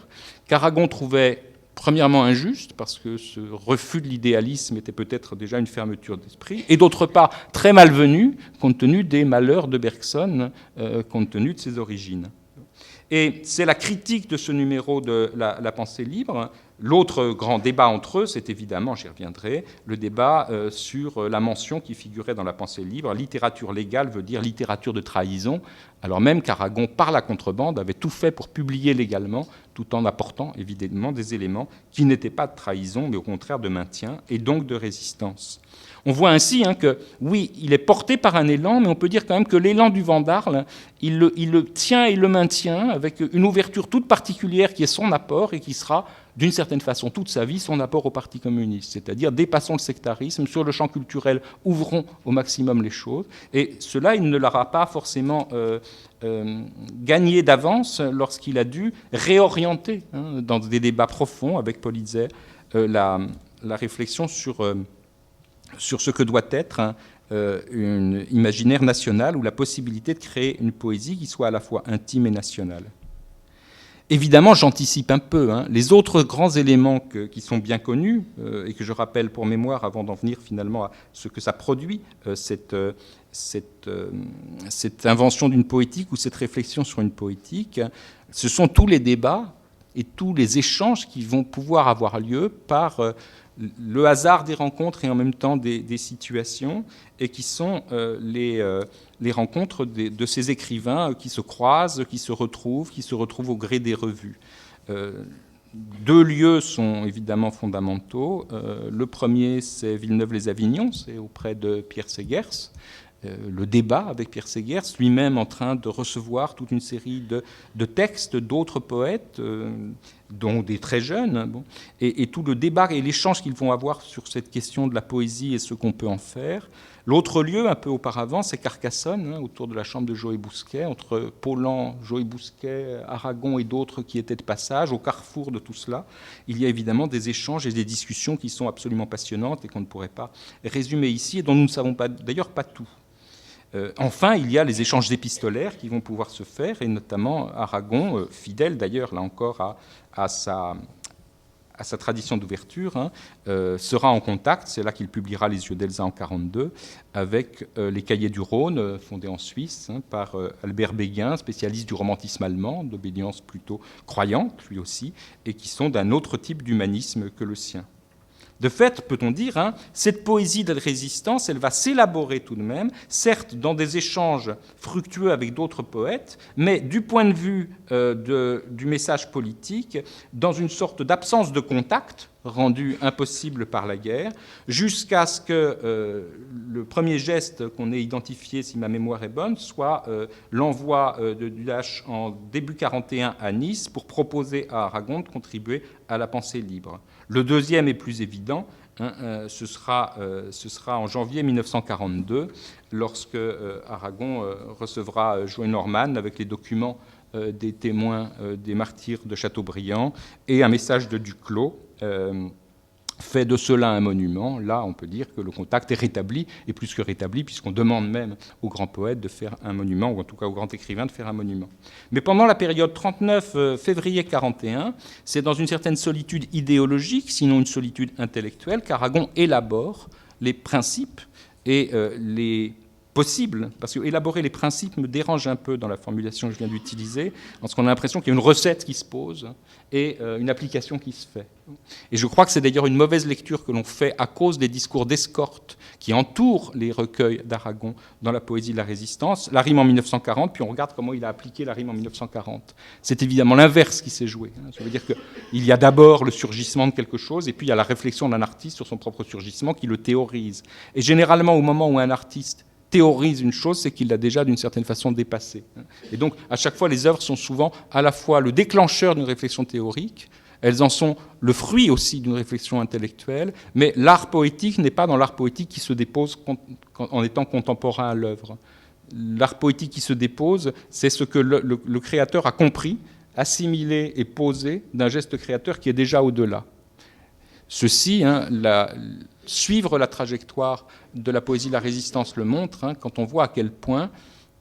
qu'Aragon trouvait premièrement injuste, parce que ce refus de l'idéalisme était peut-être déjà une fermeture d'esprit, et d'autre part très malvenu, compte tenu des malheurs de Bergson, compte tenu de ses origines. Et c'est la critique de ce numéro de la pensée libre. L'autre grand débat entre eux, c'est évidemment, j'y reviendrai, le débat sur la mention qui figurait dans la pensée libre. Littérature légale veut dire littérature de trahison, alors même qu'Aragon, par la contrebande, avait tout fait pour publier légalement, tout en apportant évidemment des éléments qui n'étaient pas de trahison, mais au contraire de maintien et donc de résistance. On voit ainsi que, oui, il est porté par un élan, mais on peut dire quand même que l'élan du vent d'Arles, il le tient et le maintient avec une ouverture toute particulière qui est son apport et qui sera, d'une certaine façon, toute sa vie, son apport au Parti communiste. C'est-à-dire, dépassons le sectarisme, sur le champ culturel, ouvrons au maximum les choses. Et cela, il ne l'aura pas forcément gagné d'avance lorsqu'il a dû réorienter, dans des débats profonds avec Politzer, la réflexion sur ce que doit être un imaginaire national, ou la possibilité de créer une poésie qui soit à la fois intime et nationale. Évidemment, j'anticipe un peu. Les autres grands éléments qui sont bien connus, et que je rappelle pour mémoire avant d'en venir finalement à ce que ça produit, cette invention d'une poétique ou cette réflexion sur une poétique, ce sont tous les débats et tous les échanges qui vont pouvoir avoir lieu par le hasard des rencontres et en même temps des situations, et qui sont les rencontres de ces écrivains qui se croisent, qui se retrouvent au gré des revues. Deux lieux sont évidemment fondamentaux. Le premier, c'est Villeneuve-les-Avignon, c'est auprès de Pierre Segers. Le débat avec Pierre Segers, lui-même en train de recevoir toute une série de textes d'autres poètes, dont des très jeunes, bon, et tout le débat et l'échange qu'ils vont avoir sur cette question de la poésie et ce qu'on peut en faire. L'autre lieu, un peu auparavant, c'est Carcassonne, autour de la chambre de Joët Bousquet, entre Paulan, Joët Bousquet, Aragon et d'autres qui étaient de passage, au carrefour de tout cela. Il y a évidemment des échanges et des discussions qui sont absolument passionnantes et qu'on ne pourrait pas résumer ici, et dont nous ne savons d'ailleurs pas tout. Enfin, il y a les échanges épistolaires qui vont pouvoir se faire, et notamment Aragon, fidèle d'ailleurs, là encore, à sa tradition d'ouverture, sera en contact, c'est là qu'il publiera Les Yeux d'Elsa en 1942, avec les Cahiers du Rhône, fondés en Suisse par Albert Béguin, spécialiste du romantisme allemand, d'obédience plutôt croyante, lui aussi, et qui sont d'un autre type d'humanisme que le sien. De fait, peut-on dire, cette poésie de résistance, elle va s'élaborer tout de même, certes dans des échanges fructueux avec d'autres poètes, mais du point de vue du message politique, dans une sorte d'absence de contact, rendu impossible par la guerre, jusqu'à ce que le premier geste qu'on ait identifié, si ma mémoire est bonne, soit l'envoi de Dudache en début 1941 à Nice pour proposer à Aragon de contribuer à la pensée libre. Le deuxième est plus évident, ce sera en janvier 1942, lorsque Aragon recevra Joël Norman avec les documents des témoins des martyrs de Chateaubriand et un message de Duclos, fait de cela un monument. Là, on peut dire que le contact est rétabli, et plus que rétabli, puisqu'on demande même au grand poète de faire un monument, ou en tout cas au grand écrivain de faire un monument. Mais pendant la période 39 février 41, c'est dans une certaine solitude idéologique, sinon une solitude intellectuelle, qu'Aragon élabore les principes et les possible, parce que élaborer les principes me dérange un peu dans la formulation que je viens d'utiliser, parce qu'on a l'impression qu'il y a une recette qui se pose et une application qui se fait. Et je crois que c'est d'ailleurs une mauvaise lecture que l'on fait à cause des discours d'escorte qui entourent les recueils d'Aragon dans la poésie de la résistance. La rime en 1940, puis on regarde comment il a appliqué la rime en 1940. C'est évidemment l'inverse qui s'est joué. Ça veut dire qu'il y a d'abord le surgissement de quelque chose, et puis il y a la réflexion d'un artiste sur son propre surgissement qui le théorise. Et généralement, au moment où un artiste théorise une chose, c'est qu'il l'a déjà d'une certaine façon dépassée. Et donc, à chaque fois, les œuvres sont souvent à la fois le déclencheur d'une réflexion théorique, elles en sont le fruit aussi d'une réflexion intellectuelle, mais l'art poétique n'est pas dans l'art poétique qui se dépose en étant contemporain à l'œuvre. L'art poétique qui se dépose, c'est ce que le créateur a compris, assimilé et posé d'un geste créateur qui est déjà au-delà. Ceci, suivre la trajectoire de la poésie de la résistance le montre, quand on voit à quel point,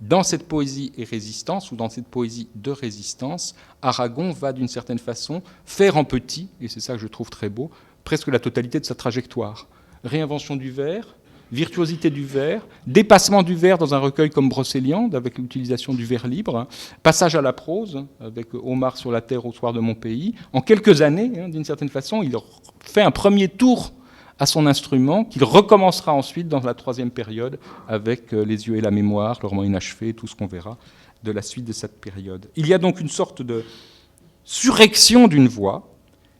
dans cette poésie et résistance, ou dans cette poésie de résistance, Aragon va d'une certaine façon faire en petit, et c'est ça que je trouve très beau, presque la totalité de sa trajectoire. Réinvention du vers, virtuosité du vers, dépassement du vers dans un recueil comme Brocéliande, avec l'utilisation du vers libre, passage à la prose, avec Omar sur la terre au soir de mon pays. En quelques années, d'une certaine façon, il fait un premier tour à son instrument, qu'il recommencera ensuite dans la troisième période, avec Les yeux et la mémoire, le roman inachevé, tout ce qu'on verra de la suite de cette période. Il y a donc une sorte de surrection d'une voix,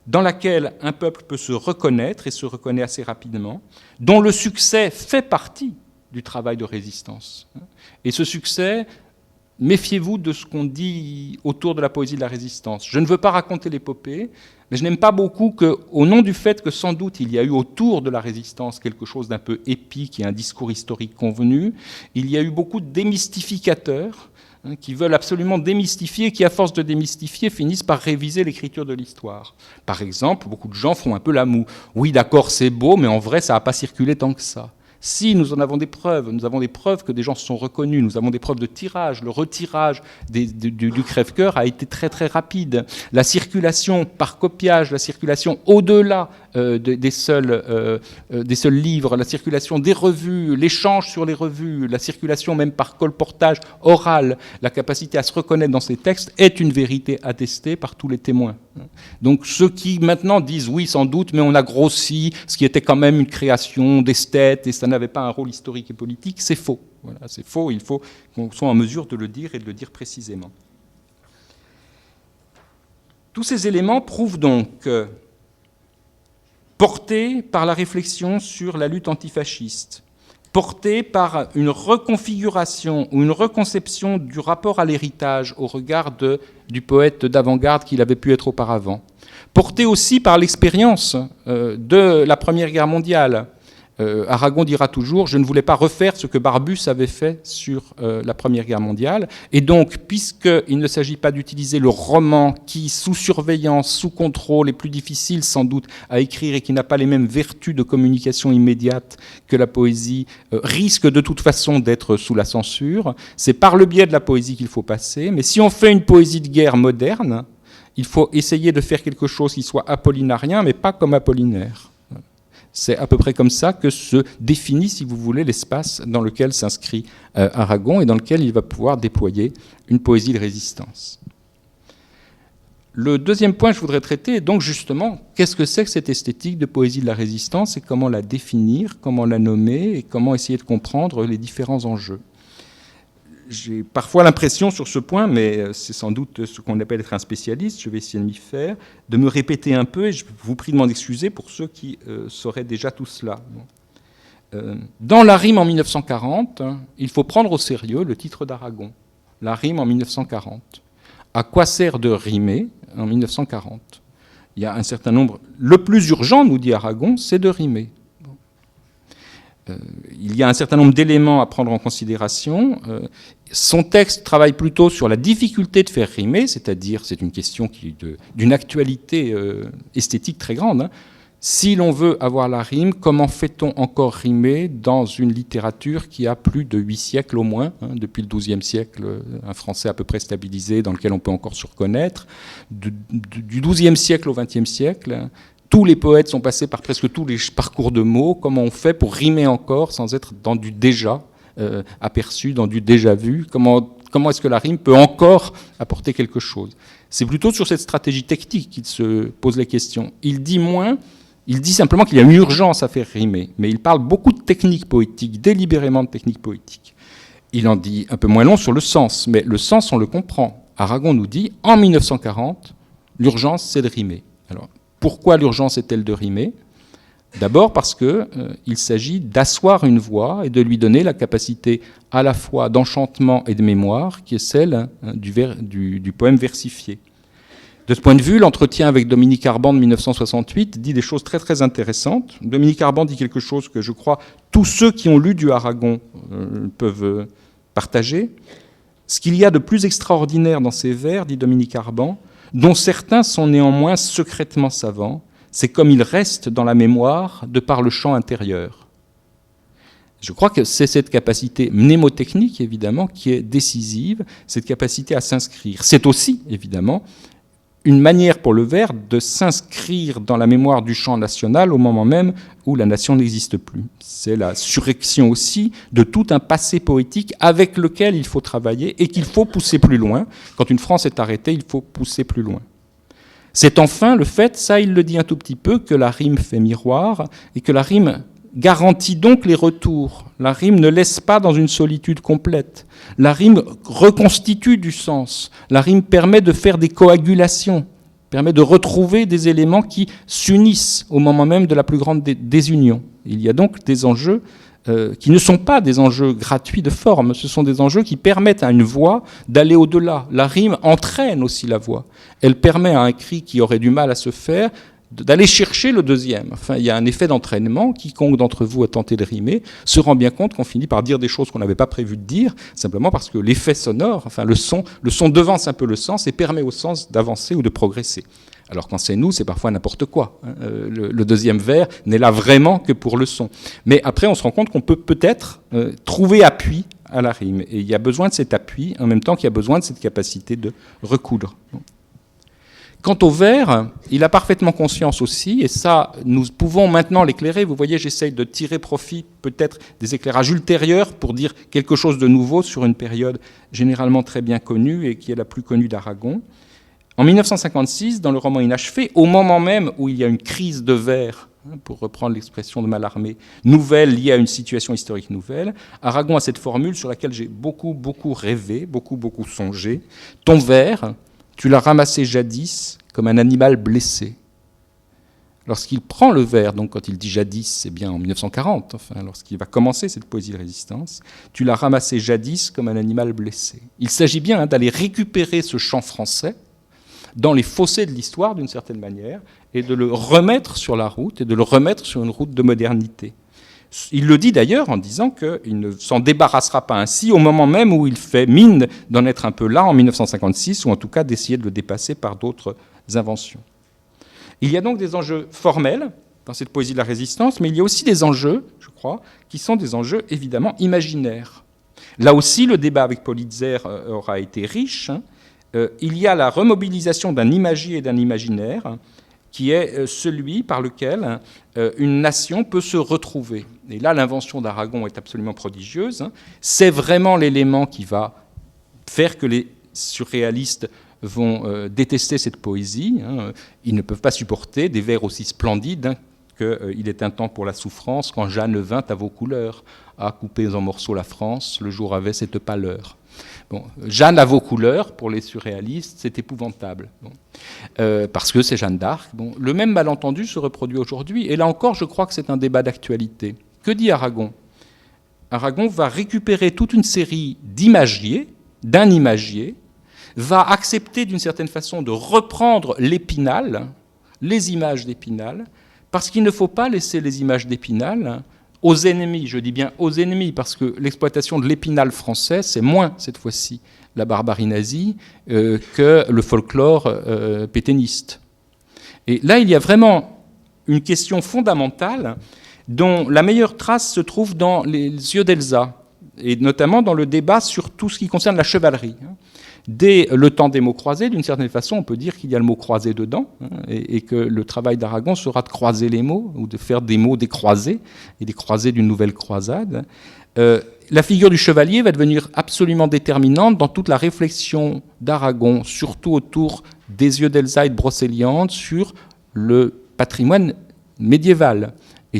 dans laquelle un peuple peut se reconnaître, et se reconnaît assez rapidement, dont le succès fait partie du travail de résistance. Et ce succès, méfiez-vous de ce qu'on dit autour de la poésie de la résistance. Je ne veux pas raconter l'épopée, mais je n'aime pas beaucoup qu'au nom du fait que sans doute il y a eu autour de la résistance quelque chose d'un peu épique et un discours historique convenu, il y a eu beaucoup de démystificateurs qui veulent absolument démystifier, qui, à force de démystifier, finissent par réviser l'écriture de l'histoire. Par exemple, beaucoup de gens font un peu la moue. Oui, d'accord, c'est beau, mais en vrai, ça n'a pas circulé tant que ça. Si, nous en avons des preuves. Nous avons des preuves que des gens se sont reconnus. Nous avons des preuves de tirage. Le retirage du crève-cœur a été très, très rapide. La circulation par copiage, la circulation au-delà des seuls livres, la circulation des revues, l'échange sur les revues, la circulation même par colportage oral, la capacité à se reconnaître dans ces textes est une vérité attestée par tous les témoins. Donc ceux qui maintenant disent oui sans doute, mais on a grossi, ce qui était quand même une création d'esthètes et ça n'avait pas un rôle historique et politique, c'est faux. Voilà, c'est faux, il faut qu'on soit en mesure de le dire et de le dire précisément. Tous ces éléments prouvent donc que, portés par la réflexion sur la lutte antifasciste, portés par une reconfiguration ou une reconception du rapport à l'héritage au regard du poète d'avant-garde qu'il avait pu être auparavant, portés aussi par l'expérience de la Première Guerre mondiale. Aragon dira toujours « Je ne voulais pas refaire ce que Barbus avait fait sur la Première Guerre mondiale ». Et donc, puisqu'il ne s'agit pas d'utiliser le roman qui, sous surveillance, sous contrôle, est plus difficile sans doute à écrire et qui n'a pas les mêmes vertus de communication immédiate que la poésie, risque de toute façon d'être sous la censure. C'est par le biais de la poésie qu'il faut passer. Mais si on fait une poésie de guerre moderne, il faut essayer de faire quelque chose qui soit apollinarien, mais pas comme Apollinaire. C'est à peu près comme ça que se définit, si vous voulez, l'espace dans lequel s'inscrit Aragon et dans lequel il va pouvoir déployer une poésie de résistance. Le deuxième point que je voudrais traiter est donc justement qu'est-ce que c'est que cette esthétique de poésie de la résistance et comment la définir, comment la nommer et comment essayer de comprendre les différents enjeux. J'ai parfois l'impression sur ce point, mais c'est sans doute ce qu'on appelle être un spécialiste, je vais essayer de m'y faire, de me répéter un peu, et je vous prie de m'en excuser pour ceux qui sauraient déjà tout cela. Dans la rime en 1940, il faut prendre au sérieux le titre d'Aragon, la rime en 1940. À quoi sert de rimer en 1940 ? Il y a un certain nombre... Le plus urgent, nous dit Aragon, c'est de rimer. Il y a un certain nombre d'éléments à prendre en considération. Son texte travaille plutôt sur la difficulté de faire rimer, c'est-à-dire, c'est une question d'une actualité esthétique très grande. Si l'on veut avoir la rime, comment fait-on encore rimer dans une littérature qui a plus de 8 siècles au moins, depuis le XIIe siècle, un français à peu près stabilisé dans lequel on peut encore se reconnaître, du XIIe siècle au XXe siècle. Tous les poètes sont passés par presque tous les parcours de mots. Comment on fait pour rimer encore sans être dans du déjà aperçu, dans du déjà vu ? Comment est-ce que la rime peut encore apporter quelque chose ? C'est plutôt sur cette stratégie technique qu'il se pose les questions. Il dit simplement qu'il y a une urgence à faire rimer, mais il parle beaucoup de techniques poétiques, délibérément de techniques poétiques. Il en dit un peu moins long sur le sens, mais le sens, on le comprend. Aragon nous dit, en 1940, l'urgence, c'est de rimer. Alors, pourquoi l'urgence est-elle de rimer ? D'abord parce qu'il s'agit d'asseoir une voix et de lui donner la capacité à la fois d'enchantement et de mémoire, qui est celle du poème versifié. De ce point de vue, l'entretien avec Dominique Arban de 1968 dit des choses très très intéressantes. Dominique Arban dit quelque chose que je crois tous ceux qui ont lu du Aragon peuvent partager. Ce qu'il y a de plus extraordinaire dans ces vers, dit Dominique Arban, dont certains sont néanmoins secrètement savants, c'est comme ils restent dans la mémoire de par le champ intérieur. Je crois que c'est cette capacité mnémotechnique, évidemment, qui est décisive, cette capacité à s'inscrire. C'est aussi, évidemment, une manière pour le vers de s'inscrire dans la mémoire du champ national au moment même où la nation n'existe plus. C'est la surrection aussi de tout un passé poétique avec lequel il faut travailler et qu'il faut pousser plus loin. Quand une France est arrêtée, il faut pousser plus loin. C'est enfin le fait, ça il le dit un tout petit peu, que la rime fait miroir et que la rime garantit donc les retours. La rime ne laisse pas dans une solitude complète. La rime reconstitue du sens. La rime permet de faire des coagulations, permet de retrouver des éléments qui s'unissent au moment même de la plus grande désunion. Il y a donc des enjeux qui ne sont pas des enjeux gratuits de forme, ce sont des enjeux qui permettent à une voix d'aller au-delà. La rime entraîne aussi la voix. Elle permet à un cri qui aurait du mal à se faire d'aller chercher le deuxième. Enfin, il y a un effet d'entraînement. Quiconque d'entre vous a tenté de rimer se rend bien compte qu'on finit par dire des choses qu'on n'avait pas prévu de dire, simplement parce que l'effet sonore, enfin le son devance un peu le sens et permet au sens d'avancer ou de progresser. Alors quand c'est nous, c'est parfois n'importe quoi. Le deuxième vers n'est là vraiment que pour le son. Mais après, on se rend compte qu'on peut peut-être trouver appui à la rime. Et il y a besoin de cet appui, en même temps qu'il y a besoin de cette capacité de recoudre. Quant au vers, il a parfaitement conscience aussi, et ça, nous pouvons maintenant l'éclairer. Vous voyez, j'essaye de tirer profit peut-être des éclairages ultérieurs pour dire quelque chose de nouveau sur une période généralement très bien connue et qui est la plus connue d'Aragon. En 1956, dans le roman Inachevé, au moment même où il y a une crise de vers, pour reprendre l'expression de Mallarmé, nouvelle liée à une situation historique nouvelle, Aragon a cette formule sur laquelle j'ai beaucoup rêvé, beaucoup songé. Ton vers, tu l'as ramassé jadis comme un animal blessé. Lorsqu'il prend le vers, donc quand il dit jadis, c'est bien en 1940, enfin, lorsqu'il va commencer cette poésie de résistance, tu l'as ramassé jadis comme un animal blessé. Il s'agit bien d'aller récupérer ce chant français dans les fossés de l'histoire, d'une certaine manière, et de le remettre sur la route, et de le remettre sur une route de modernité. Il le dit d'ailleurs en disant qu'il ne s'en débarrassera pas ainsi au moment même où il fait mine d'en être un peu là, en 1956, ou en tout cas d'essayer de le dépasser par d'autres inventions. Il y a donc des enjeux formels dans cette poésie de la résistance, mais il y a aussi des enjeux, je crois, qui sont des enjeux évidemment imaginaires. Là aussi, le débat avec Politzer aura été riche. Il y a la remobilisation d'un imagier et d'un imaginaire qui est celui par lequel une nation peut se retrouver. Et là, l'invention d'Aragon est absolument prodigieuse. C'est vraiment l'élément qui va faire que les surréalistes vont détester cette poésie. Ils ne peuvent pas supporter des vers aussi splendides qu'il est un temps pour la souffrance quand Jeanne vint à vos couleurs, à couper en morceaux la France, le jour avait cette pâleur. Bon, Jeanne à vos couleurs, pour les surréalistes, c'est épouvantable. Parce que c'est Jeanne d'Arc. Bon, le même malentendu se reproduit aujourd'hui. Et là encore, je crois que c'est un débat d'actualité. Que dit Aragon ? Aragon va récupérer toute une série d'imagiers, d'un imagier, va accepter d'une certaine façon de reprendre l'Épinal, les images d'Épinal, parce qu'il ne faut pas laisser les images d'Épinal aux ennemis. Je dis bien aux ennemis, parce que l'exploitation de l'Épinal français, c'est moins, cette fois-ci, la barbarie nazie que le folklore pétainiste. Et là, il y a vraiment une question fondamentale dont la meilleure trace se trouve dans les yeux d'Elsa, et notamment dans le débat sur tout ce qui concerne la chevalerie. Dès le temps des mots croisés, d'une certaine façon, on peut dire qu'il y a le mot croisé dedans, et que le travail d'Aragon sera de croiser les mots, ou de faire des mots des croisés, et des croisés d'une nouvelle croisade. La figure du chevalier va devenir absolument déterminante dans toute la réflexion d'Aragon, surtout autour des yeux d'Elsa et de Brocéliande, sur le patrimoine médiéval, et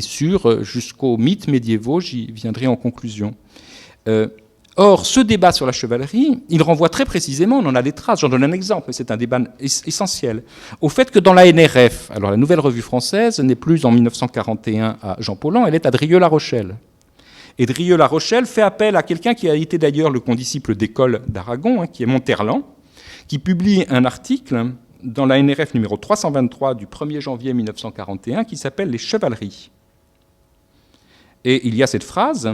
jusqu'aux mythes médiévaux, j'y viendrai en conclusion. Or, ce débat sur la chevalerie, il renvoie très précisément, on en a des traces, j'en donne un exemple, mais c'est un débat essentiel, au fait que dans la NRF, alors la Nouvelle Revue Française n'est plus en 1941 à Jean Paulhan, elle est à Drieux-La Rochelle. Et Drieux-La Rochelle fait appel à quelqu'un qui a été d'ailleurs le condisciple d'école d'Aragon, qui est Monterland, qui publie un article dans la NRF numéro 323 du 1er janvier 1941 qui s'appelle « Les chevaleries ». Et il y a cette phrase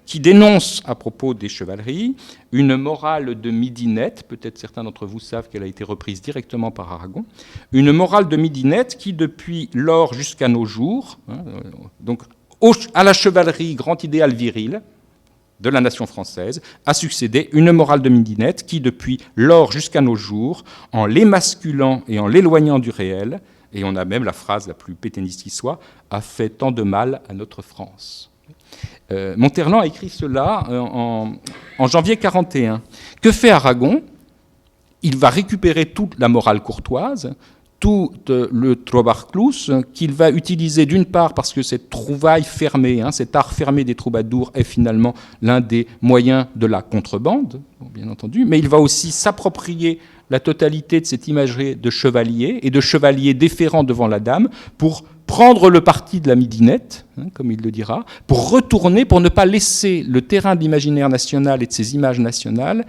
qui dénonce à propos des chevaleries une morale de midinette, peut-être certains d'entre vous savent qu'elle a été reprise directement par Aragon, une morale de midinette qui, depuis lors jusqu'à nos jours, donc à la chevalerie, grand idéal viril de la nation française, a succédé une morale de midinette qui, depuis lors jusqu'à nos jours, en l'émasculant et en l'éloignant du réel, et on a même la phrase la plus pétainiste qui soit, a fait tant de mal à notre France. Monterland a écrit cela en janvier 1941. Que fait Aragon ? Il va récupérer toute la morale courtoise, tout le trobarclus, qu'il va utiliser d'une part parce que cette trouvaille fermée, cet art fermé des troubadours est finalement l'un des moyens de la contrebande, bien entendu, mais il va aussi s'approprier la totalité de cette imagerie de chevalier et de chevalier déférent devant la dame pour prendre le parti de la midinette, comme il le dira, pour retourner, pour ne pas laisser le terrain de l'imaginaire national et de ces images nationales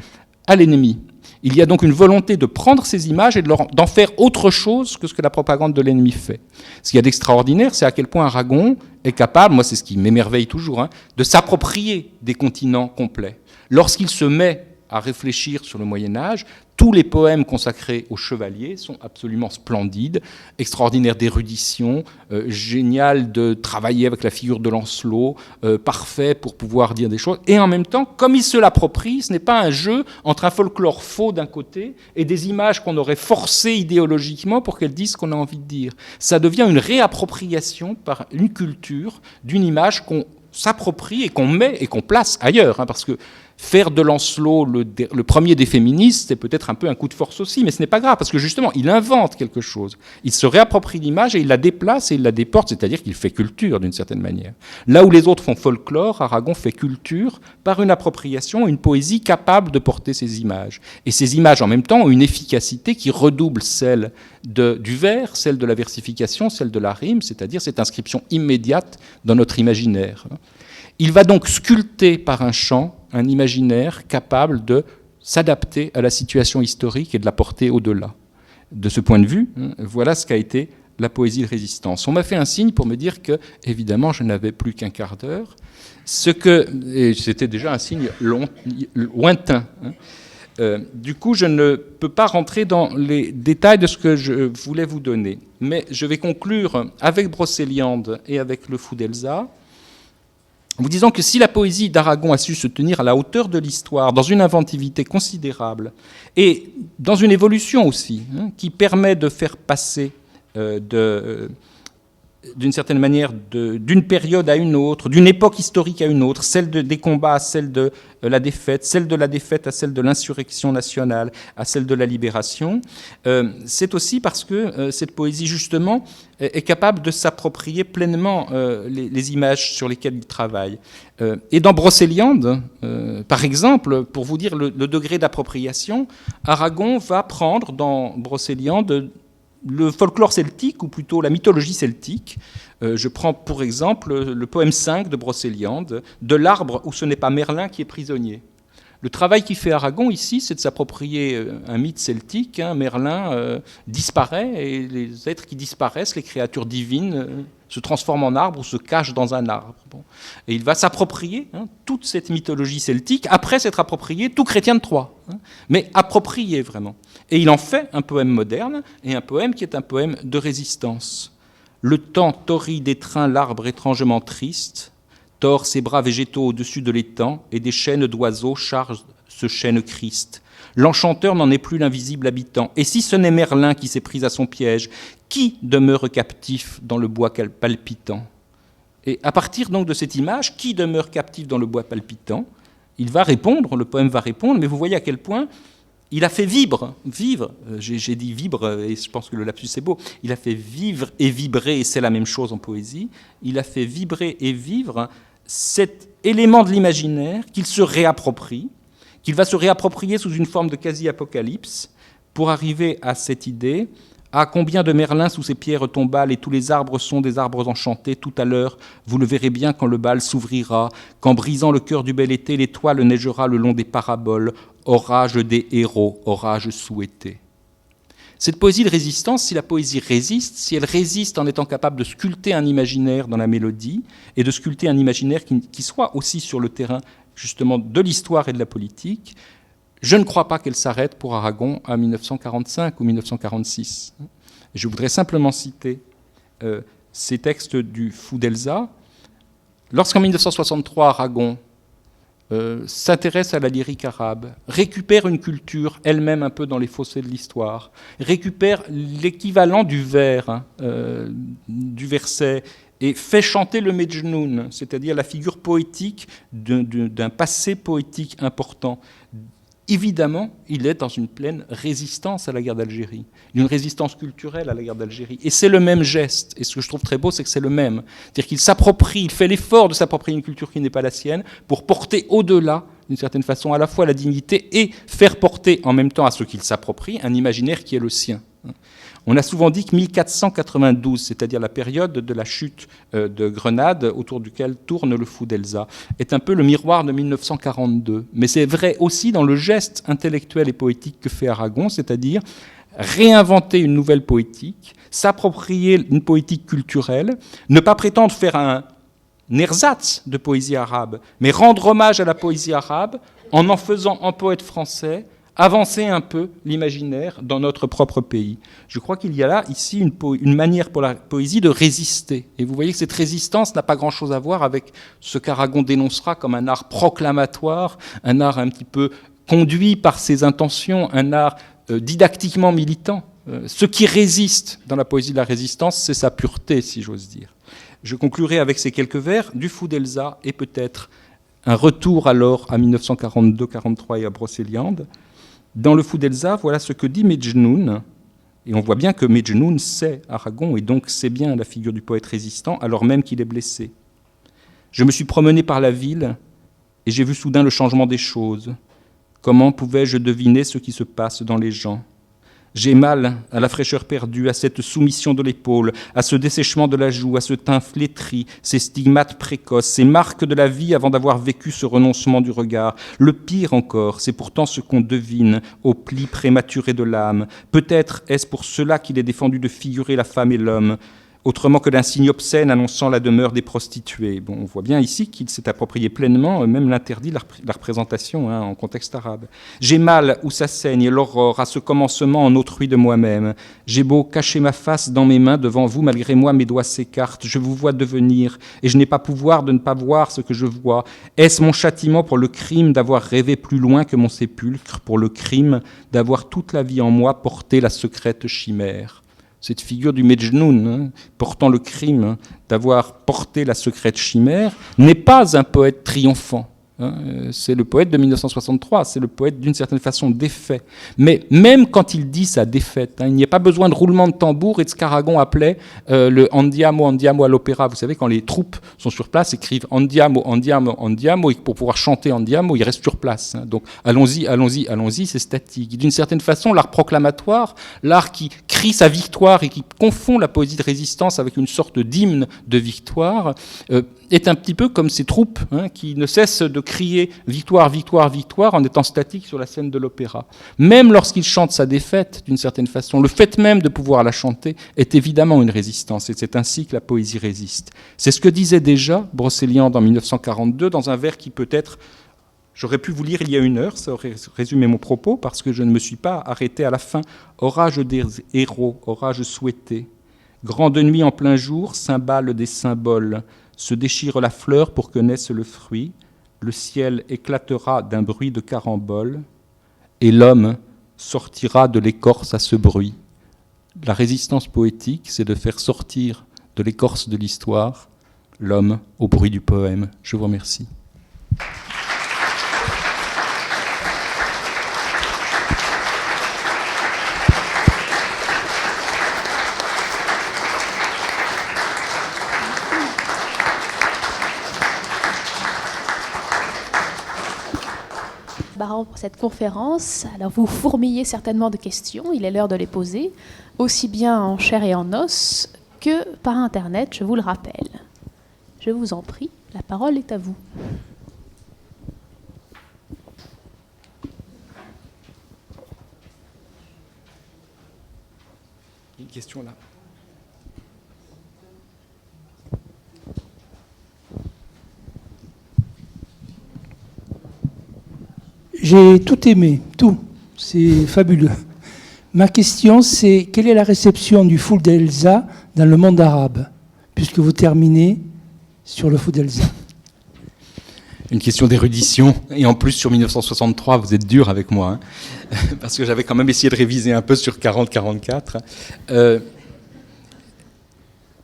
à l'ennemi. Il y a donc une volonté de prendre ces images et d'en faire autre chose que ce que la propagande de l'ennemi fait. Ce qu'il y a d'extraordinaire, c'est à quel point Aragon est capable, moi c'est ce qui m'émerveille toujours, de s'approprier des continents complets. Lorsqu'il se met à réfléchir sur le Moyen-Âge, tous les poèmes consacrés aux chevaliers sont absolument splendides, extraordinaires d'érudition, génial de travailler avec la figure de Lancelot, parfait pour pouvoir dire des choses. Et en même temps, comme il se l'approprie, ce n'est pas un jeu entre un folklore faux d'un côté et des images qu'on aurait forcées idéologiquement pour qu'elles disent ce qu'on a envie de dire. Ça devient une réappropriation par une culture d'une image qu'on s'approprie et qu'on met et qu'on place ailleurs, parce que Faire de Lancelot le premier des féministes, c'est peut-être un peu un coup de force aussi, mais ce n'est pas grave, parce que justement, il invente quelque chose. Il se réapproprie l'image et il la déplace et il la déporte, c'est-à-dire qu'il fait culture d'une certaine manière. Là où les autres font folklore, Aragon fait culture par une appropriation, une poésie capable de porter ces images. Et ces images, en même temps, ont une efficacité qui redouble celle du vers, celle de la versification, celle de la rime, c'est-à-dire cette inscription immédiate dans notre imaginaire. Il va donc sculpter par un chant un imaginaire capable de s'adapter à la situation historique et de la porter au-delà. De ce point de vue, voilà ce qu'a été la poésie de résistance. On m'a fait un signe pour me dire que, évidemment, je n'avais plus qu'un quart d'heure, et c'était déjà un signe lointain. Du coup, je ne peux pas rentrer dans les détails de ce que je voulais vous donner, mais je vais conclure avec Brocéliande et avec le Fou d'Elsa, en vous disant que si la poésie d'Aragon a su se tenir à la hauteur de l'histoire, dans une inventivité considérable, et dans une évolution aussi, qui permet de faire passer d'une certaine manière d'une période à une autre, d'une époque historique à une autre, celle des combats à celle de la défaite, celle de la défaite à celle de l'insurrection nationale, à celle de la libération, c'est aussi parce que cette poésie, justement, est capable de s'approprier pleinement les images sur lesquelles il travaille. Et dans Brocéliande, par exemple, pour vous dire le degré d'appropriation, Aragon va prendre dans Brocéliande le folklore celtique, ou plutôt la mythologie celtique. Je prends pour exemple le poème 5 de Brocéliande, de l'arbre où ce n'est pas Merlin qui est prisonnier. Le travail qui fait Aragon ici, c'est de s'approprier un mythe celtique. Merlin disparaît, et les êtres qui disparaissent, les créatures divines, se transforment en arbre ou se cachent dans un arbre. Bon. Et il va s'approprier toute cette mythologie celtique, après s'être approprié tout chrétien de Troyes, mais approprié vraiment. Et il en fait un poème moderne, et un poème qui est un poème de résistance. Le temps torrit d'étreint l'arbre étrangement triste, tord ses bras végétaux au-dessus de l'étang, et des chaînes d'oiseaux chargent ce chêne Christ. L'enchanteur n'en est plus l'invisible habitant. Et si ce n'est Merlin qui s'est pris à son piège, qui demeure captif dans le bois palpitant? Et à partir donc de cette image, qui demeure captif dans le bois palpitant, il va répondre, le poème va répondre, mais vous voyez à quel point il a fait vivre, j'ai dit vibre, et je pense que le lapsus c'est beau, il a fait vivre et vibrer, et c'est la même chose en poésie, il a fait vibrer et vivre cet élément de l'imaginaire qu'il se réapproprie, qu'il va se réapproprier sous une forme de quasi-apocalypse, pour arriver à cette idée: ah, combien de Merlin sous ces pierres tombales, et tous les arbres sont des arbres enchantés, tout à l'heure, vous le verrez bien quand le bal s'ouvrira, qu'en brisant le cœur du bel été, l'étoile neigera le long des paraboles, orage des héros, orage souhaité. Cette poésie de résistance, si la poésie résiste, si elle résiste en étant capable de sculpter un imaginaire dans la mélodie, et de sculpter un imaginaire qui soit aussi sur le terrain justement de l'histoire et de la politique, je ne crois pas qu'elle s'arrête pour Aragon à 1945 ou 1946. Je voudrais simplement citer ces textes du Fou d'Elsa. Lorsqu'en 1963, Aragon s'intéresse à la lyrique arabe, récupère une culture elle-même un peu dans les fossés de l'histoire, récupère l'équivalent du vers, du verset, et fait chanter le Mejnoun, c'est-à-dire la figure poétique d'un passé poétique important. Évidemment, il est dans une pleine résistance à la guerre d'Algérie, une résistance culturelle à la guerre d'Algérie. Et c'est le même geste. Et ce que je trouve très beau, c'est que c'est le même. C'est-à-dire qu'il s'approprie, il fait l'effort de s'approprier une culture qui n'est pas la sienne pour porter au-delà, d'une certaine façon, à la fois la dignité et faire porter en même temps à ce qu'il s'approprie un imaginaire qui est le sien. On a souvent dit que 1492, c'est-à-dire la période de la chute de Grenade, autour duquel tourne le Fou d'Elsa, est un peu le miroir de 1942. Mais c'est vrai aussi dans le geste intellectuel et poétique que fait Aragon, c'est-à-dire réinventer une nouvelle poétique, s'approprier une poétique culturelle, ne pas prétendre faire un ersatz de poésie arabe, mais rendre hommage à la poésie arabe en faisant un poète français avancer un peu l'imaginaire dans notre propre pays. Je crois qu'il y a là, ici, une manière pour la poésie de résister. Et vous voyez que cette résistance n'a pas grand-chose à voir avec ce qu'Aragon dénoncera comme un art proclamatoire, un art un petit peu conduit par ses intentions, un art didactiquement militant. Ce qui résiste dans la poésie de la résistance, c'est sa pureté, si j'ose dire. Je conclurai avec ces quelques vers du Fou d'Elsa et peut-être Un retour alors à 1942-43 et à Brocéliande. Dans le Fou d'Elsa, voilà ce que dit Mejnoun. Et on voit bien que Mejnoun sait Aragon et donc sait bien la figure du poète résistant alors même qu'il est blessé. Je me suis promené par la ville et j'ai vu soudain le changement des choses. Comment pouvais-je deviner ce qui se passe dans les gens ? J'ai mal à la fraîcheur perdue, à cette soumission de l'épaule, à ce dessèchement de la joue, à ce teint flétri, ces stigmates précoces, ces marques de la vie avant d'avoir vécu ce renoncement du regard. Le pire encore, c'est pourtant ce qu'on devine au pli prématuré de l'âme. Peut-être est-ce pour cela qu'il est défendu de figurer la femme et l'homme, autrement que d'un signe obscène annonçant la demeure des prostituées. Bon, on voit bien ici qu'il s'est approprié pleinement, même l'interdit, la représentation en contexte arabe. J'ai mal où ça saigne, l'aurore, à ce commencement en autrui de moi-même. J'ai beau cacher ma face dans mes mains, devant vous, malgré moi, mes doigts s'écartent. Je vous vois devenir, et je n'ai pas pouvoir de ne pas voir ce que je vois. Est-ce mon châtiment pour le crime d'avoir rêvé plus loin que mon sépulcre, pour le crime d'avoir toute la vie en moi porté la secrète chimère ? Cette figure du Mejnoun, portant le crime d'avoir porté la secrète chimère, n'est pas un poète triomphant. C'est le poète de 1963, c'est le poète d'une certaine façon défait. Mais même quand il dit sa défaite, il n'y a pas besoin de roulement de tambour, et de ce qu'Aragon appelait le andiamo à l'opéra. Vous savez, quand les troupes sont sur place, écrivent andiamo, et pour pouvoir chanter andiamo, ils restent sur place. Donc allons-y, c'est statique. D'une certaine façon, l'art proclamatoire, l'art qui crie sa victoire et qui confond la poésie de résistance avec une sorte d'hymne de victoire, est un petit peu comme ces troupes qui ne cessent de crier « victoire, victoire, victoire » en étant statiques sur la scène de l'opéra. Même lorsqu'il chante sa défaite, d'une certaine façon, le fait même de pouvoir la chanter est évidemment une résistance, et c'est ainsi que la poésie résiste. C'est ce que disait déjà Brocéliande en 1942 dans un vers qui peut-être, j'aurais pu vous lire il y a 1 heure, ça aurait résumé mon propos, parce que je ne me suis pas arrêté à la fin. « Orage des héros, orage souhaité, grande nuit en plein jour, cymbale des symboles, se déchire la fleur pour que naisse le fruit, le ciel éclatera d'un bruit de carambole, et l'homme sortira de l'écorce à ce bruit. » La résistance poétique, c'est de faire sortir de l'écorce de l'histoire l'homme au bruit du poème. Je vous remercie. Baran pour cette conférence. Alors vous fourmillez certainement de questions, il est l'heure de les poser, aussi bien en chair et en os que par Internet, je vous le rappelle. Je vous en prie, la parole est à vous. Une question là. J'ai tout aimé, tout. C'est fabuleux. Ma question, c'est quelle est la réception du Fou d'Elsa dans le monde arabe, puisque vous terminez sur le Fou d'Elsa. Une question d'érudition, et en plus sur 1963, vous êtes dur avec moi, parce que j'avais quand même essayé de réviser un peu sur 40-44.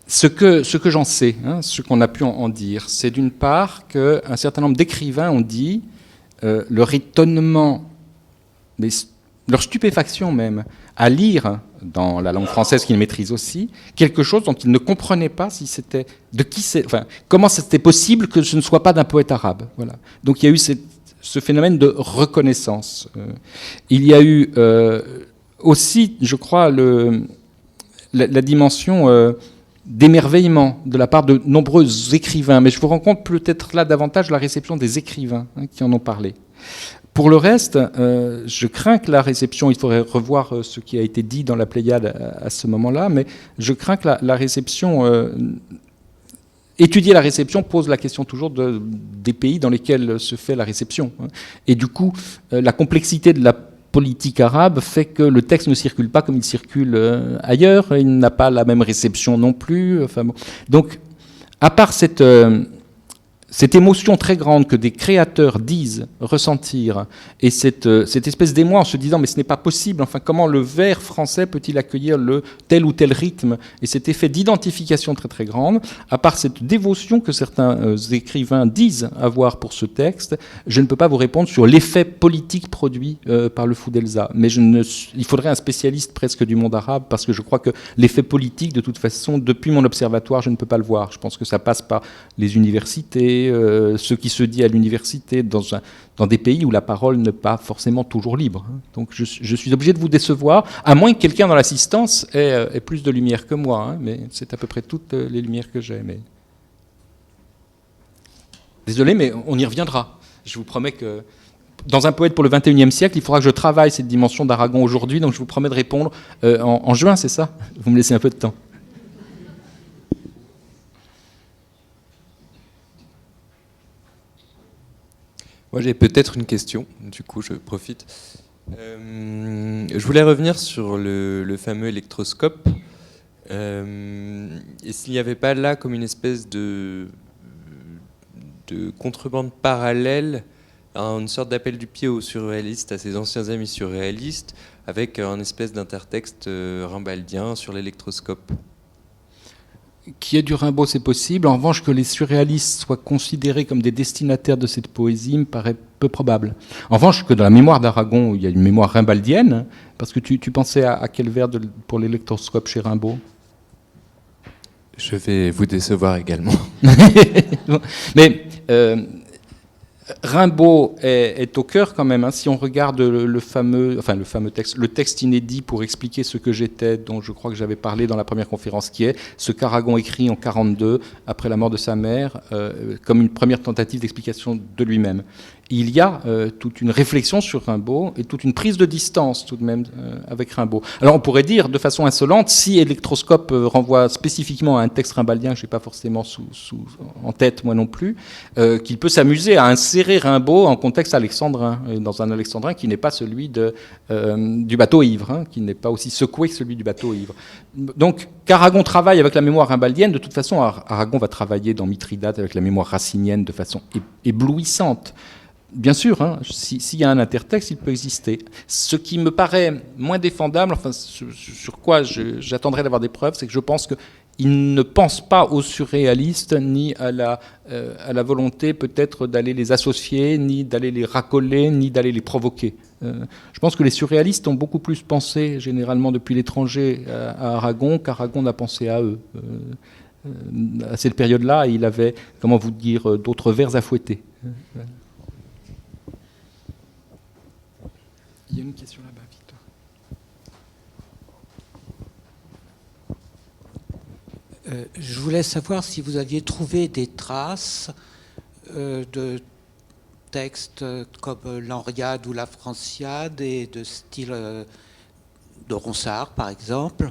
Ce que j'en sais, ce qu'on a pu en dire, c'est d'une part qu'un certain nombre d'écrivains ont dit leur étonnement, mais leur stupéfaction même, à lire dans la langue française qu'ils maîtrisent aussi, quelque chose dont ils ne comprenaient pas si c'était comment c'était possible que ce ne soit pas d'un poète arabe. Voilà. Donc il y a eu ce phénomène de reconnaissance. Il y a eu aussi, je crois, la dimension d'émerveillement de la part de nombreux écrivains, mais je vous rends compte peut-être là davantage la réception des écrivains qui en ont parlé. Pour le reste, je crains que la réception, il faudrait revoir ce qui a été dit dans la Pléiade à ce moment-là, mais je crains que la réception, étudier la réception pose la question toujours des pays dans lesquels se fait la réception. Et du coup, la complexité de la politique arabe fait que le texte ne circule pas comme il circule ailleurs, il n'a pas la même réception non plus. Enfin, bon. Donc, à part cette cette émotion très grande que des créateurs disent ressentir, et cette espèce d'émoi en se disant mais ce n'est pas possible, enfin comment le vers français peut-il accueillir le tel ou tel rythme, et cet effet d'identification très très grande, à part cette dévotion que certains écrivains disent avoir pour ce texte, je ne peux pas vous répondre sur l'effet politique produit par le Fou d'Elsa, mais il faudrait un spécialiste presque du monde arabe, parce que je crois que l'effet politique, de toute façon, depuis mon observatoire, je ne peux pas le voir. Je pense que ça passe par les universités, ce qui se dit à l'université, dans des pays où la parole n'est pas forcément toujours libre. Donc je suis obligé de vous décevoir, à moins que quelqu'un dans l'assistance ait plus de lumière que moi, hein, mais c'est à peu près toutes les lumières que j'ai. Mais... Désolé, mais on y reviendra. Je vous promets que dans un poète pour le XXIe siècle, il faudra que je travaille cette dimension d'Aragon aujourd'hui, donc je vous promets de répondre en juin, c'est ça? Vous me laissez un peu de temps. Moi, j'ai peut-être une question, du coup, je profite. Je voulais revenir sur le fameux électroscope. Et s'il n'y avait pas là comme une espèce de contrebande parallèle à une sorte d'appel du pied aux surréalistes, à ses anciens amis surréalistes, avec un espèce d'intertexte rimbaldien sur l'électroscope. Qu'il y ait du Rimbaud, c'est possible. En revanche, que les surréalistes soient considérés comme des destinataires de cette poésie me paraît peu probable. En revanche, que dans la mémoire d'Aragon, il y a une mémoire rimbaldienne, parce que tu pensais à quel vers pour l'électroscope chez Rimbaud? Je vais vous décevoir également. Mais Rimbaud est au cœur quand même, hein. Si on regarde le fameux texte, le texte inédit pour expliquer ce que j'étais, dont je crois que j'avais parlé dans la première conférence, qui est ce qu'Aragon écrit en 1942, après la mort de sa mère, comme une première tentative d'explication de lui-même. Il y a toute une réflexion sur Rimbaud et toute une prise de distance tout de même avec Rimbaud. Alors on pourrait dire de façon insolente, si Électroscope renvoie spécifiquement à un texte rimbaldien que je n'ai pas forcément en tête moi non plus, qu'il peut s'amuser à insérer Rimbaud en contexte alexandrin, dans un alexandrin qui n'est pas celui du bateau ivre, hein, qui n'est pas aussi secoué que celui du bateau ivre. Donc qu'Aragon travaille avec la mémoire rimbaldienne, de toute façon Aragon va travailler dans Mithridate avec la mémoire racinienne de façon éblouissante. Bien sûr, hein, s'il y a un intertexte, il peut exister. Ce qui me paraît moins défendable, enfin, sur quoi j'attendrai d'avoir des preuves, c'est que je pense qu'il ne pense pas aux surréalistes, ni à la volonté peut-être d'aller les associer, ni d'aller les racoler, ni d'aller les provoquer. Je pense que les surréalistes ont beaucoup plus pensé, généralement depuis l'étranger, à Aragon, qu'Aragon n'a pensé à eux. À cette période-là, il avait, comment vous dire, d'autres vers à fouetter. Il y a une question là-bas, Victor. Je voulais savoir si vous aviez trouvé des traces de textes comme l'Henriade ou la Franciade et de style de Ronsard, par exemple,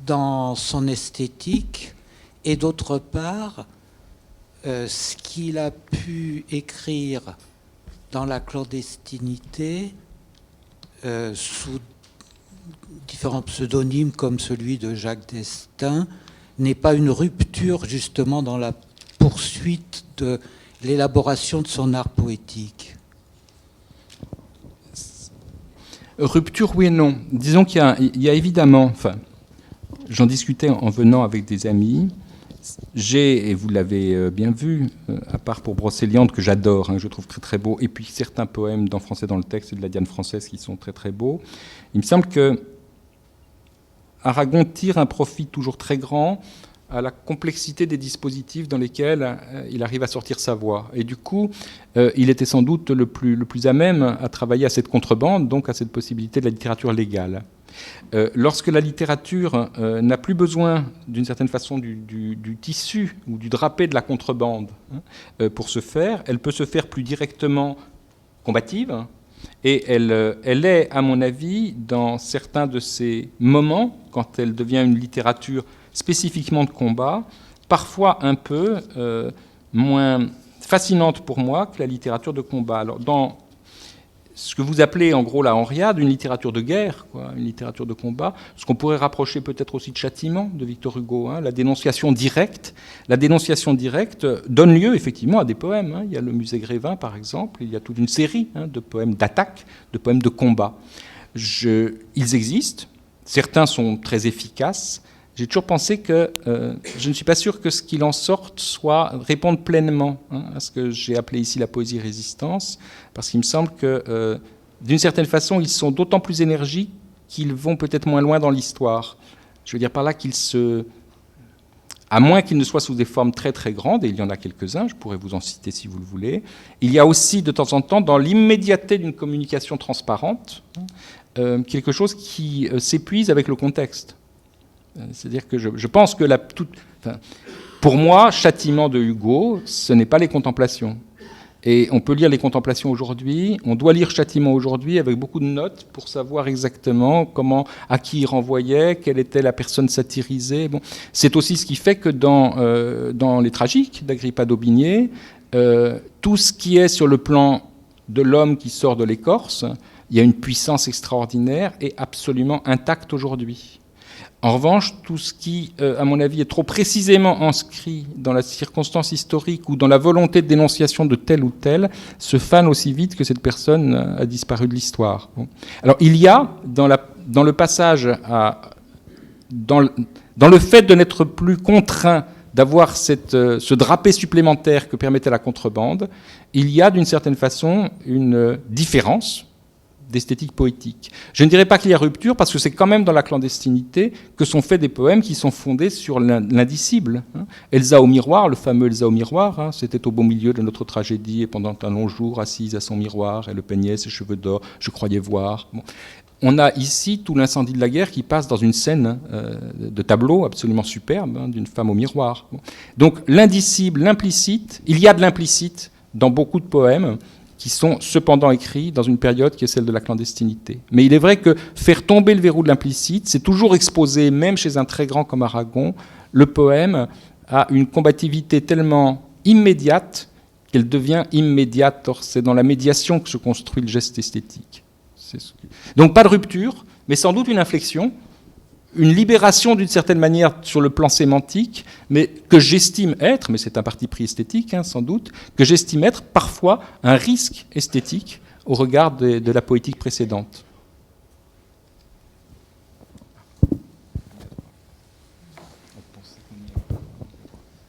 dans son esthétique, et d'autre part, ce qu'il a pu écrire dans la clandestinité, sous différents pseudonymes comme celui de Jacques d'Estaing, n'est pas une rupture justement dans la poursuite de l'élaboration de son art poétique? Rupture, oui et non. Disons qu'il y a évidemment, enfin, j'en discutais en venant avec des amis, et vous l'avez bien vu, à part pour Brocéliande, que j'adore, hein, je trouve très très beau, et puis certains poèmes d'en français dans le texte et de la Diane française qui sont très très beaux, il me semble que Aragon tire un profit toujours très grand à la complexité des dispositifs dans lesquels il arrive à sortir sa voix. Et du coup, il était sans doute le plus à même à travailler à cette contrebande, donc à cette possibilité de la littérature légale. Lorsque la littérature n'a plus besoin, d'une certaine façon, du tissu ou du drapé de la contrebande pour se faire, elle peut se faire plus directement combative, et elle est, à mon avis, dans certains de ces moments, quand elle devient une littérature spécifiquement de combat, parfois un peu moins fascinante pour moi que la littérature de combat. Alors, ce que vous appelez en gros la Henriade, une littérature de guerre, quoi, une littérature de combat, ce qu'on pourrait rapprocher peut-être aussi de Châtiment, de Victor Hugo, hein, la dénonciation directe. La dénonciation directe donne lieu effectivement à des poèmes. Hein. Il y a le Musée Grévin, par exemple, il y a toute une série de poèmes d'attaque, de poèmes de combat. Ils existent, certains sont très efficaces. J'ai toujours pensé que je ne suis pas sûr que ce qu'il en sorte réponde pleinement à ce que j'ai appelé ici la poésie résistance, parce qu'il me semble que, d'une certaine façon, ils sont d'autant plus énergiques qu'ils vont peut-être moins loin dans l'histoire. Je veux dire par là à moins qu'ils ne soient sous des formes très très grandes, et il y en a quelques-uns, je pourrais vous en citer si vous le voulez, il y a aussi de temps en temps, dans l'immédiateté d'une communication transparente, quelque chose qui s'épuise avec le contexte. C'est-à-dire que je pense que pour moi, Châtiment de Hugo, ce n'est pas les Contemplations. Et on peut lire les Contemplations aujourd'hui, on doit lire Châtiment aujourd'hui avec beaucoup de notes pour savoir exactement à qui il renvoyait, quelle était la personne satirisée. Bon, c'est aussi ce qui fait que dans Les Tragiques d'Agrippa d'Aubigné, tout ce qui est sur le plan de l'homme qui sort de l'écorce, il y a une puissance extraordinaire et absolument intacte aujourd'hui. En revanche, tout ce qui, à mon avis, est trop précisément inscrit dans la circonstance historique ou dans la volonté de dénonciation de tel ou tel, se fane aussi vite que cette personne a disparu de l'histoire. Bon. Alors, il y a, dans le passage dans le fait de n'être plus contraint d'avoir ce drapé supplémentaire que permettait la contrebande, il y a d'une certaine façon une différence d'esthétique poétique. Je ne dirais pas qu'il y a rupture, parce que c'est quand même dans la clandestinité que sont faits des poèmes qui sont fondés sur l'indicible. Elsa au miroir, le fameux Elsa au miroir, c'était au beau milieu de notre tragédie, et pendant un long jour, assise à son miroir, elle peignait ses cheveux d'or, je croyais voir. Bon. On a ici tout l'incendie de la guerre qui passe dans une scène de tableau absolument superbe, d'une femme au miroir. Bon. Donc l'indicible, l'implicite, il y a de l'implicite dans beaucoup de poèmes, qui sont cependant écrits dans une période qui est celle de la clandestinité. Mais il est vrai que faire tomber le verrou de l'implicite, c'est toujours exposer, même chez un très grand comme Aragon, le poème à une combativité tellement immédiate qu'elle devient immédiate. Or, c'est dans la médiation que se construit le geste esthétique. Donc pas de rupture, mais sans doute une inflexion, une libération d'une certaine manière sur le plan sémantique, mais que j'estime être, mais c'est un parti pris esthétique sans doute, que j'estime être parfois un risque esthétique au regard de la poétique précédente.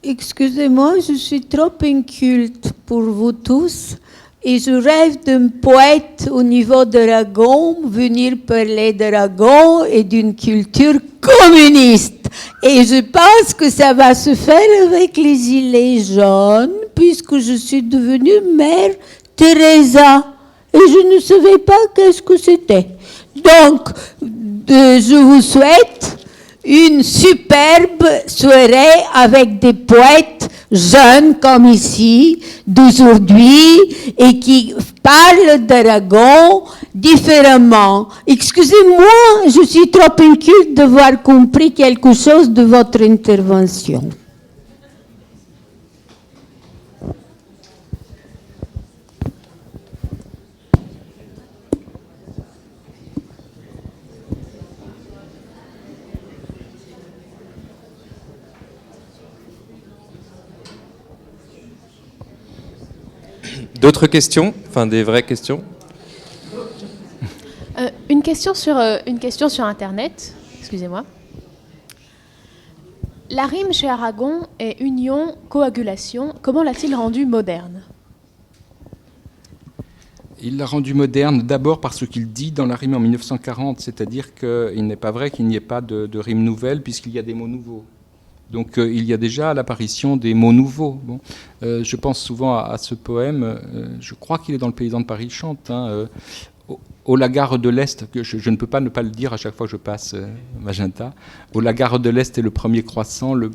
Excusez-moi, je suis trop inculte pour vous tous. Et je rêve d'un poète au niveau d'Aragon venir parler d'Aragon et d'une culture communiste. Et je pense que ça va se faire avec les Gilets jaunes, puisque je suis devenue mère Teresa. Et je ne savais pas qu'est-ce que c'était. Donc, je vous souhaite une superbe soirée avec des poètes jeunes comme ici, d'aujourd'hui, et qui parlent d'Aragon différemment. Excusez-moi, je suis trop inculte d'avoir compris quelque chose de votre intervention. D'autres questions? Enfin, des vraies questions? Une question sur Internet. Excusez-moi. La rime chez Aragon est union, coagulation. Comment l'a-t-il rendue moderne? Il l'a rendue moderne d'abord par ce qu'il dit dans la rime en 1940, c'est-à-dire qu'il n'est pas vrai qu'il n'y ait pas de rime nouvelle puisqu'il y a des mots nouveaux. Donc il y a déjà l'apparition des mots nouveaux. Bon. Je pense souvent à ce poème, je crois qu'il est dans Le Paysan de Paris chante, au Lagare de l'Est, que je ne peux pas ne pas le dire à chaque fois que je passe Magenta. Au Lagare de l'Est est le premier croissant, le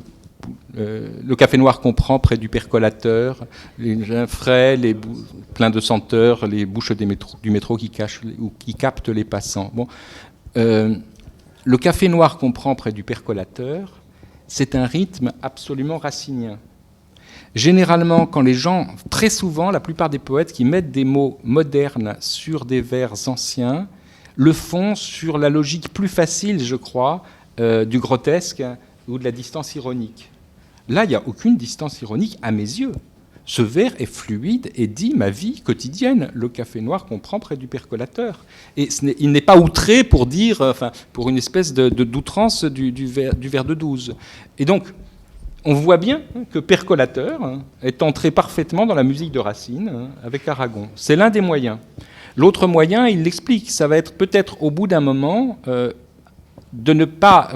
café noir qu'on prend près du percolateur, les vins frais, pleins de senteurs, les bouches du métro qui captent les passants. Bon. Le café noir qu'on prend près du percolateur, c'est un rythme absolument racinien. Généralement, quand les gens, très souvent, la plupart des poètes qui mettent des mots modernes sur des vers anciens, le font sur la logique plus facile, je crois, du grotesque ou de la distance ironique. Là, il n'y a aucune distance ironique à mes yeux. Ce vers est fluide et dit ma vie quotidienne, le café noir qu'on prend près du percolateur. Et il n'est pas outré pour dire, pour une espèce d'outrance du vers de 12. Et donc, on voit bien que percolateur est entré parfaitement dans la musique de Racine avec Aragon. C'est l'un des moyens. L'autre moyen, il l'explique, ça va être peut-être au bout d'un moment de ne pas...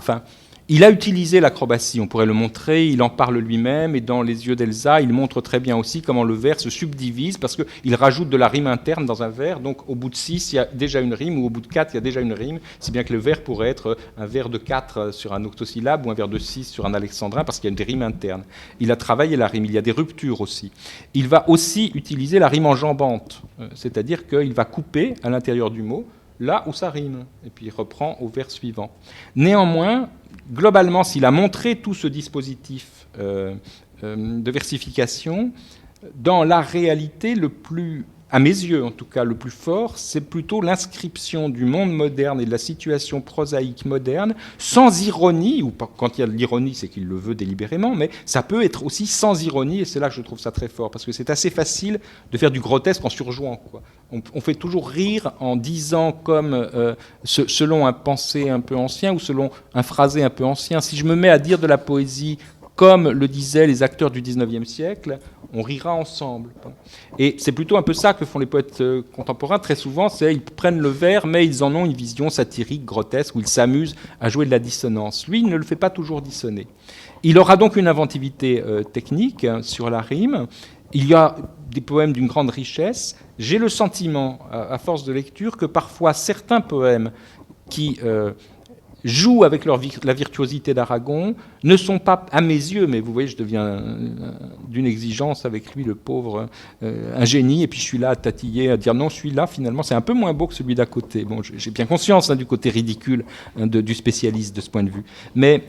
Il a utilisé l'acrobatie, on pourrait le montrer, il en parle lui-même, et dans Les yeux d'Elsa, il montre très bien aussi comment le vers se subdivise, parce qu'il rajoute de la rime interne dans un vers, donc au bout de 6, il y a déjà une rime, ou au bout de 4, il y a déjà une rime, si bien que le vers pourrait être un vers de 4 sur un octosyllabe, ou un vers de 6 sur un alexandrin, parce qu'il y a des rimes internes. Il a travaillé la rime, il y a des ruptures aussi. Il va aussi utiliser la rime enjambante, c'est-à-dire qu'il va couper à l'intérieur du mot, là où ça rime, et puis il reprend au vers suivant. Néanmoins, globalement, s'il a montré tout ce dispositif de versification, dans la réalité, le plus, à mes yeux en tout cas, le plus fort, c'est plutôt l'inscription du monde moderne et de la situation prosaïque moderne, sans ironie, ou quand il y a de l'ironie, c'est qu'il le veut délibérément, mais ça peut être aussi sans ironie, et c'est là que je trouve ça très fort, parce que c'est assez facile de faire du grotesque en surjouant, quoi. On fait toujours rire en disant comme selon un pensée un peu ancien ou selon un phrasé un peu ancien. Si je me mets à dire de la poésie comme le disaient les acteurs du XIXe siècle, on rira ensemble. Et c'est plutôt un peu ça que font les poètes contemporains. Très souvent, ils prennent le vers, mais ils en ont une vision satirique, grotesque, où ils s'amusent à jouer de la dissonance. Lui, il ne le fait pas toujours dissonner. Il aura donc une inventivité technique sur la rime. Il y a des poèmes d'une grande richesse. J'ai le sentiment, à force de lecture, que parfois certains poèmes qui jouent avec la virtuosité d'Aragon ne sont pas, à mes yeux, mais vous voyez, je deviens d'une exigence avec lui, le pauvre, un génie, et puis je suis là à tatiller, à dire non, celui-là, finalement, c'est un peu moins beau que celui d'à côté. Bon, j'ai bien conscience du côté ridicule du spécialiste de ce point de vue. Mais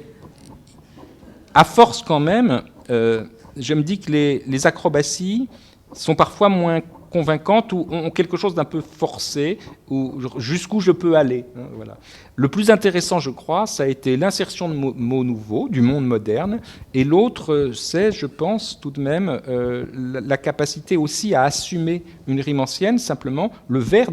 à force quand même, je me dis que les acrobaties sont parfois moins convaincantes ou ont quelque chose d'un peu forcé, ou jusqu'où je peux aller. Voilà. Le plus intéressant, je crois, ça a été l'insertion de mots nouveaux, du monde moderne, et l'autre, c'est, je pense, tout de même, la capacité aussi à assumer une rime ancienne, simplement, le vers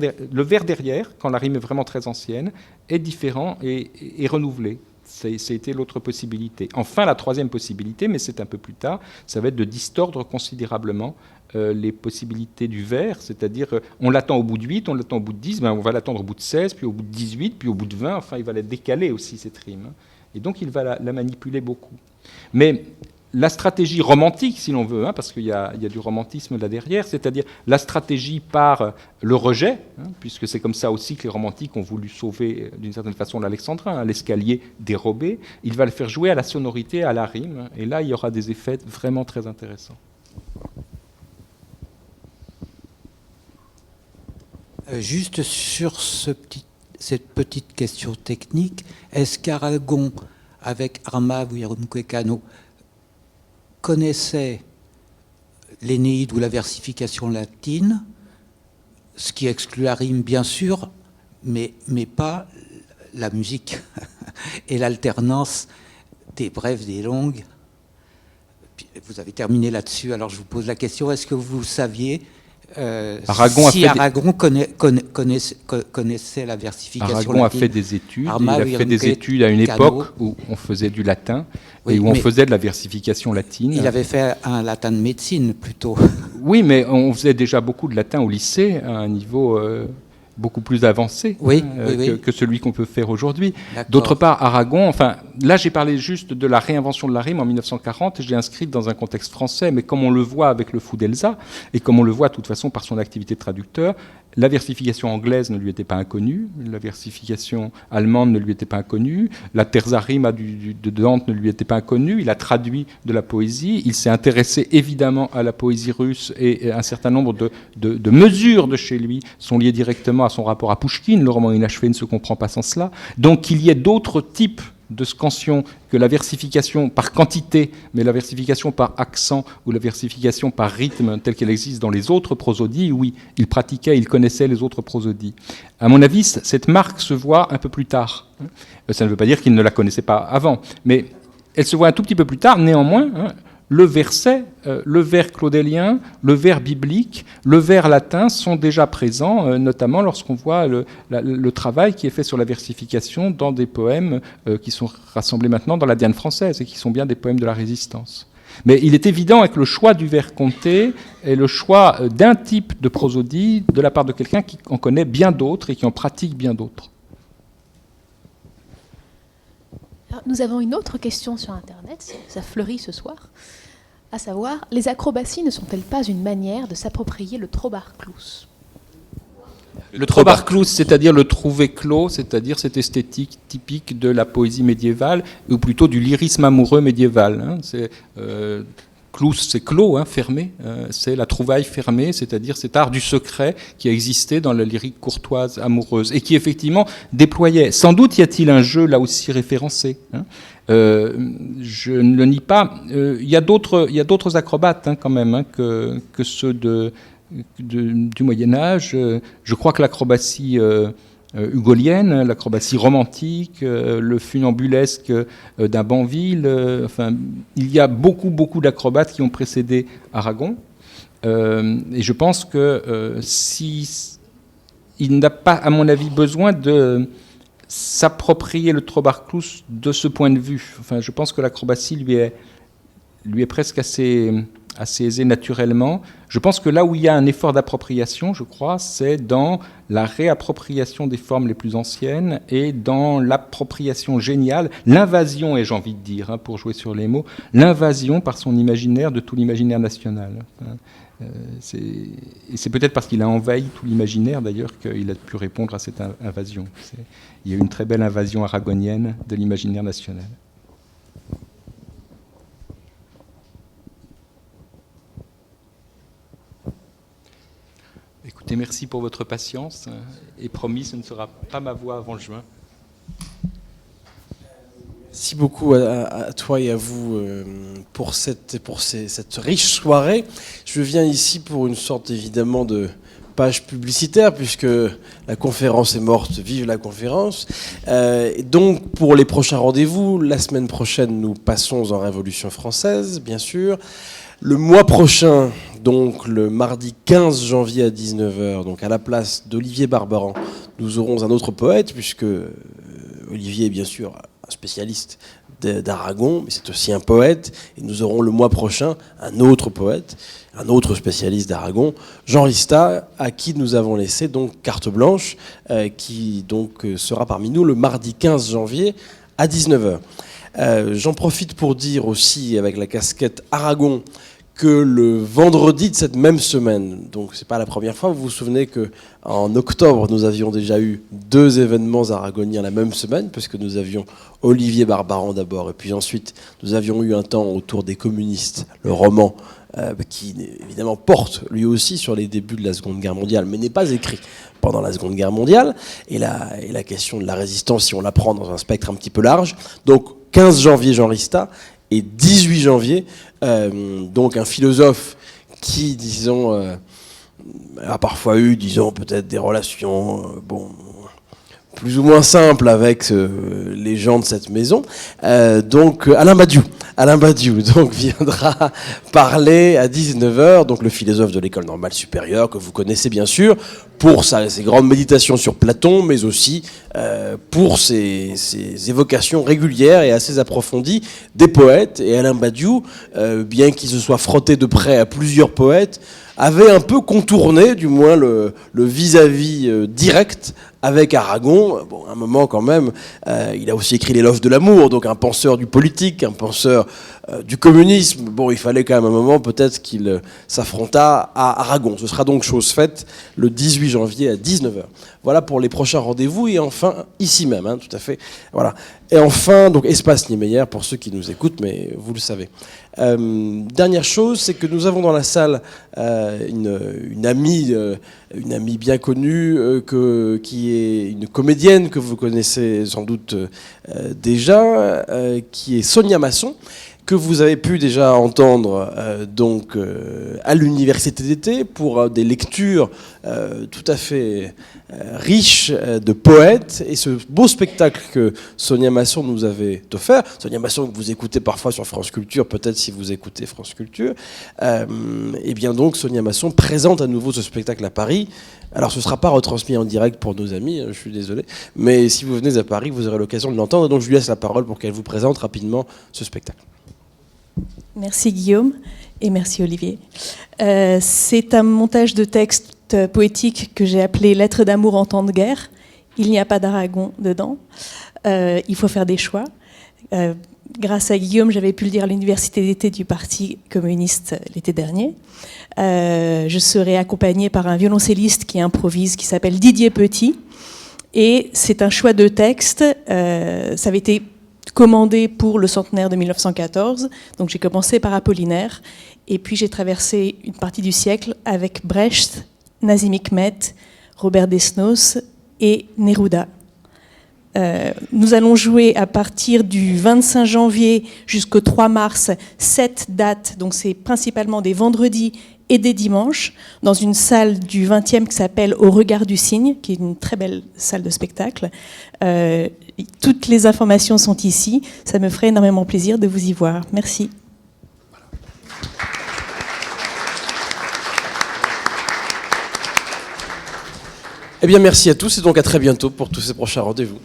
derrière, quand la rime est vraiment très ancienne, est différent et renouvelé. C'était l'autre possibilité. Enfin, la troisième possibilité, mais c'est un peu plus tard, ça va être de distordre considérablement les possibilités du vers, c'est-à-dire on l'attend au bout de 8, on l'attend au bout de 10, on va l'attendre au bout de 16, puis au bout de 18, puis au bout de 20, enfin il va la décaler aussi cette rime. Et donc il va la manipuler beaucoup. Mais la stratégie romantique, si l'on veut, parce qu'il y a du romantisme là derrière, c'est-à-dire la stratégie par le rejet, puisque c'est comme ça aussi que les romantiques ont voulu sauver d'une certaine façon l'alexandrin, l'escalier dérobé, il va le faire jouer à la sonorité, à la rime, et là il y aura des effets vraiment très intéressants. Juste sur cette petite question technique, est-ce qu'Aragon, avec Armave ou Irumquecano, connaissait l'Énéide ou la versification latine, ce qui exclut la rime bien sûr, mais pas la musique et l'alternance des brèves, des longues? Vous avez terminé là-dessus, alors je vous pose la question, est-ce que vous saviez Aragon connaissait la versification Aragon latine? A fait des études. Il a fait des études à une époque où on faisait du latin et où on faisait de la versification latine. Il avait fait un latin de médecine plutôt. Oui, mais on faisait déjà beaucoup de latin au lycée à un niveau beaucoup plus avancé que celui qu'on peut faire aujourd'hui. D'autre part, Aragon, là j'ai parlé juste de la réinvention de la rime en 1940, et je l'ai inscrite dans un contexte français, mais comme on le voit avec le Fou d'Elsa, et comme on le voit de toute façon par son activité de traducteur, la versification anglaise ne lui était pas inconnue, la versification allemande ne lui était pas inconnue, la terza rima de Dante ne lui était pas inconnue, il a traduit de la poésie, il s'est intéressé évidemment à la poésie russe, et un certain nombre de mesures de chez lui sont liées directement à son rapport à Pouchkine. Le roman inachevé ne se comprend pas sans cela. Donc qu'il y ait d'autres types de scansion que la versification par quantité, mais la versification par accent ou la versification par rythme telle qu'elle existe dans les autres prosodies, oui, il pratiquait, il connaissait les autres prosodies. À mon avis, cette marque se voit un peu plus tard. Ça ne veut pas dire qu'il ne la connaissait pas avant, mais elle se voit un tout petit peu plus tard. Néanmoins, le verset, le vers claudélien, le vers biblique, le vers latin sont déjà présents, notamment lorsqu'on voit le travail qui est fait sur la versification dans des poèmes qui sont rassemblés maintenant dans la Diane française et qui sont bien des poèmes de la Résistance. Mais il est évident avec le choix du vers compté et le choix d'un type de prosodie de la part de quelqu'un qui en connaît bien d'autres et qui en pratique bien d'autres. Nous avons une autre question sur Internet, ça fleurit ce soir, à savoir, les acrobaties ne sont-elles pas une manière de s'approprier le Trobarclous ? Le Trobarclous, c'est-à-dire le trouvé clos, c'est-à-dire cette esthétique typique de la poésie médiévale, ou plutôt du lyrisme amoureux médiéval. Clous, c'est clos, fermé, c'est la trouvaille fermée, c'est-à-dire cet art du secret qui a existé dans la lyrique courtoise amoureuse et qui effectivement déployait. Sans doute y a-t-il un jeu là aussi référencé. Je ne le nie pas. Il y a d'autres acrobates quand même que ceux du Moyen-Âge. Je crois que l'acrobatie hugolienne, l'acrobatie romantique, le funambulesque d'un Banville. Il y a beaucoup d'acrobates qui ont précédé Aragon. Et je pense que il n'a pas, à mon avis, besoin de s'approprier le Trobarclous de ce point de vue. Je pense que l'acrobatie lui est presque assez aisée naturellement. Je pense que là où il y a un effort d'appropriation, je crois, c'est dans la réappropriation des formes les plus anciennes et dans l'appropriation géniale, l'invasion, et j'ai envie de dire, pour jouer sur les mots, l'invasion par son imaginaire de tout l'imaginaire national. Et c'est peut-être parce qu'il a envahi tout l'imaginaire, d'ailleurs, qu'il a pu répondre à cette invasion. Il y a eu une très belle invasion aragonienne de l'imaginaire national. Écoutez, merci pour votre patience, et promis, ce ne sera pas ma voix avant juin. Merci beaucoup à toi et à vous pour cette riche soirée. Je viens ici pour une sorte évidemment de page publicitaire puisque la conférence est morte, vive la conférence. Donc pour les prochains rendez-vous, la semaine prochaine nous passons en Révolution française, bien sûr. Le mois prochain, donc le mardi 15 janvier à 19h, donc à la place d'Olivier Barbaran, nous aurons un autre poète puisque Olivier est bien sûr un spécialiste d'Aragon, mais c'est aussi un poète. Et nous aurons le mois prochain un autre poète, un autre spécialiste d'Aragon, Jean Rista, à qui nous avons laissé donc carte blanche, qui donc sera parmi nous le mardi 15 janvier à 19h. J'en profite pour dire aussi, avec la casquette Aragon, que le vendredi de cette même semaine, donc c'est pas la première fois, vous vous souvenez qu'en octobre, nous avions déjà eu 2 événements aragoniens la même semaine, parce que nous avions Olivier Barbaran d'abord, et puis ensuite nous avions eu un temps autour des communistes, le roman, qui évidemment porte lui aussi sur les débuts de la Seconde Guerre mondiale, mais n'est pas écrit pendant la Seconde Guerre mondiale, et la question de la résistance, si on la prend dans un spectre un petit peu large. Donc 15 janvier, Jean Rista, et 18 janvier, donc un philosophe qui, disons, a parfois eu, disons, peut-être des relations, plus ou moins simples avec les gens de cette maison. Donc Alain Badiou donc viendra parler à 19h, donc le philosophe de l'École normale supérieure que vous connaissez bien sûr pour ses grandes méditations sur Platon, mais aussi pour ses évocations régulières et assez approfondies des poètes. Et Alain Badiou, bien qu'il se soit frotté de près à plusieurs poètes, avait un peu contourné, du moins, le vis-à-vis direct avec Aragon. Bon, à un moment quand même, il a aussi écrit l'éloge de l'amour, donc un penseur du politique, un penseur du communisme. Bon, il fallait quand même un moment peut-être qu'il s'affrontât à Aragon. Ce sera donc chose faite le 18 janvier à 19h. Voilà pour les prochains rendez-vous. Et enfin, ici même, hein, tout à fait. Voilà. Et enfin, donc Espace Niemeyer pour ceux qui nous écoutent, mais vous le savez. Dernière chose, c'est que nous avons dans la salle une amie bien connue, qui est une comédienne que vous connaissez sans doute déjà, qui est Sonia Masson, que vous avez pu déjà entendre à l'université d'été pour des lectures tout à fait riches de poètes, et ce beau spectacle que Sonia Masson nous avait offert. Sonia Masson que vous écoutez parfois sur France Culture, peut-être si vous écoutez France Culture. Et bien donc Sonia Masson présente à nouveau ce spectacle à Paris. Alors ce ne sera pas retransmis en direct pour nos amis, je suis désolé, mais si vous venez à Paris, vous aurez l'occasion de l'entendre. Donc je lui laisse la parole pour qu'elle vous présente rapidement ce spectacle. Merci Guillaume et merci Olivier. C'est un montage de texte poétique que j'ai appelé Lettres d'amour en temps de guerre. Il n'y a pas d'Aragon dedans. Il faut faire des choix. Grâce à Guillaume, j'avais pu le dire à l'université d'été du Parti communiste l'été dernier. Je serai accompagnée par un violoncelliste qui improvise, qui s'appelle Didier Petit. Et c'est un choix de texte. Ça avait été commandé pour le centenaire de 1914. Donc j'ai commencé par Apollinaire. Et puis j'ai traversé une partie du siècle avec Brecht, Nazim Hikmet, Robert Desnos et Neruda. Nous allons jouer à partir du 25 janvier jusqu'au 3 mars 7 dates, donc c'est principalement des vendredis et des dimanches, dans une salle du 20e qui s'appelle Au Regard du Cygne, qui est une très belle salle de spectacle. Toutes les informations sont ici. Ça me ferait énormément plaisir de vous y voir. Merci. Eh bien, merci à tous et donc à très bientôt pour tous ces prochains rendez-vous.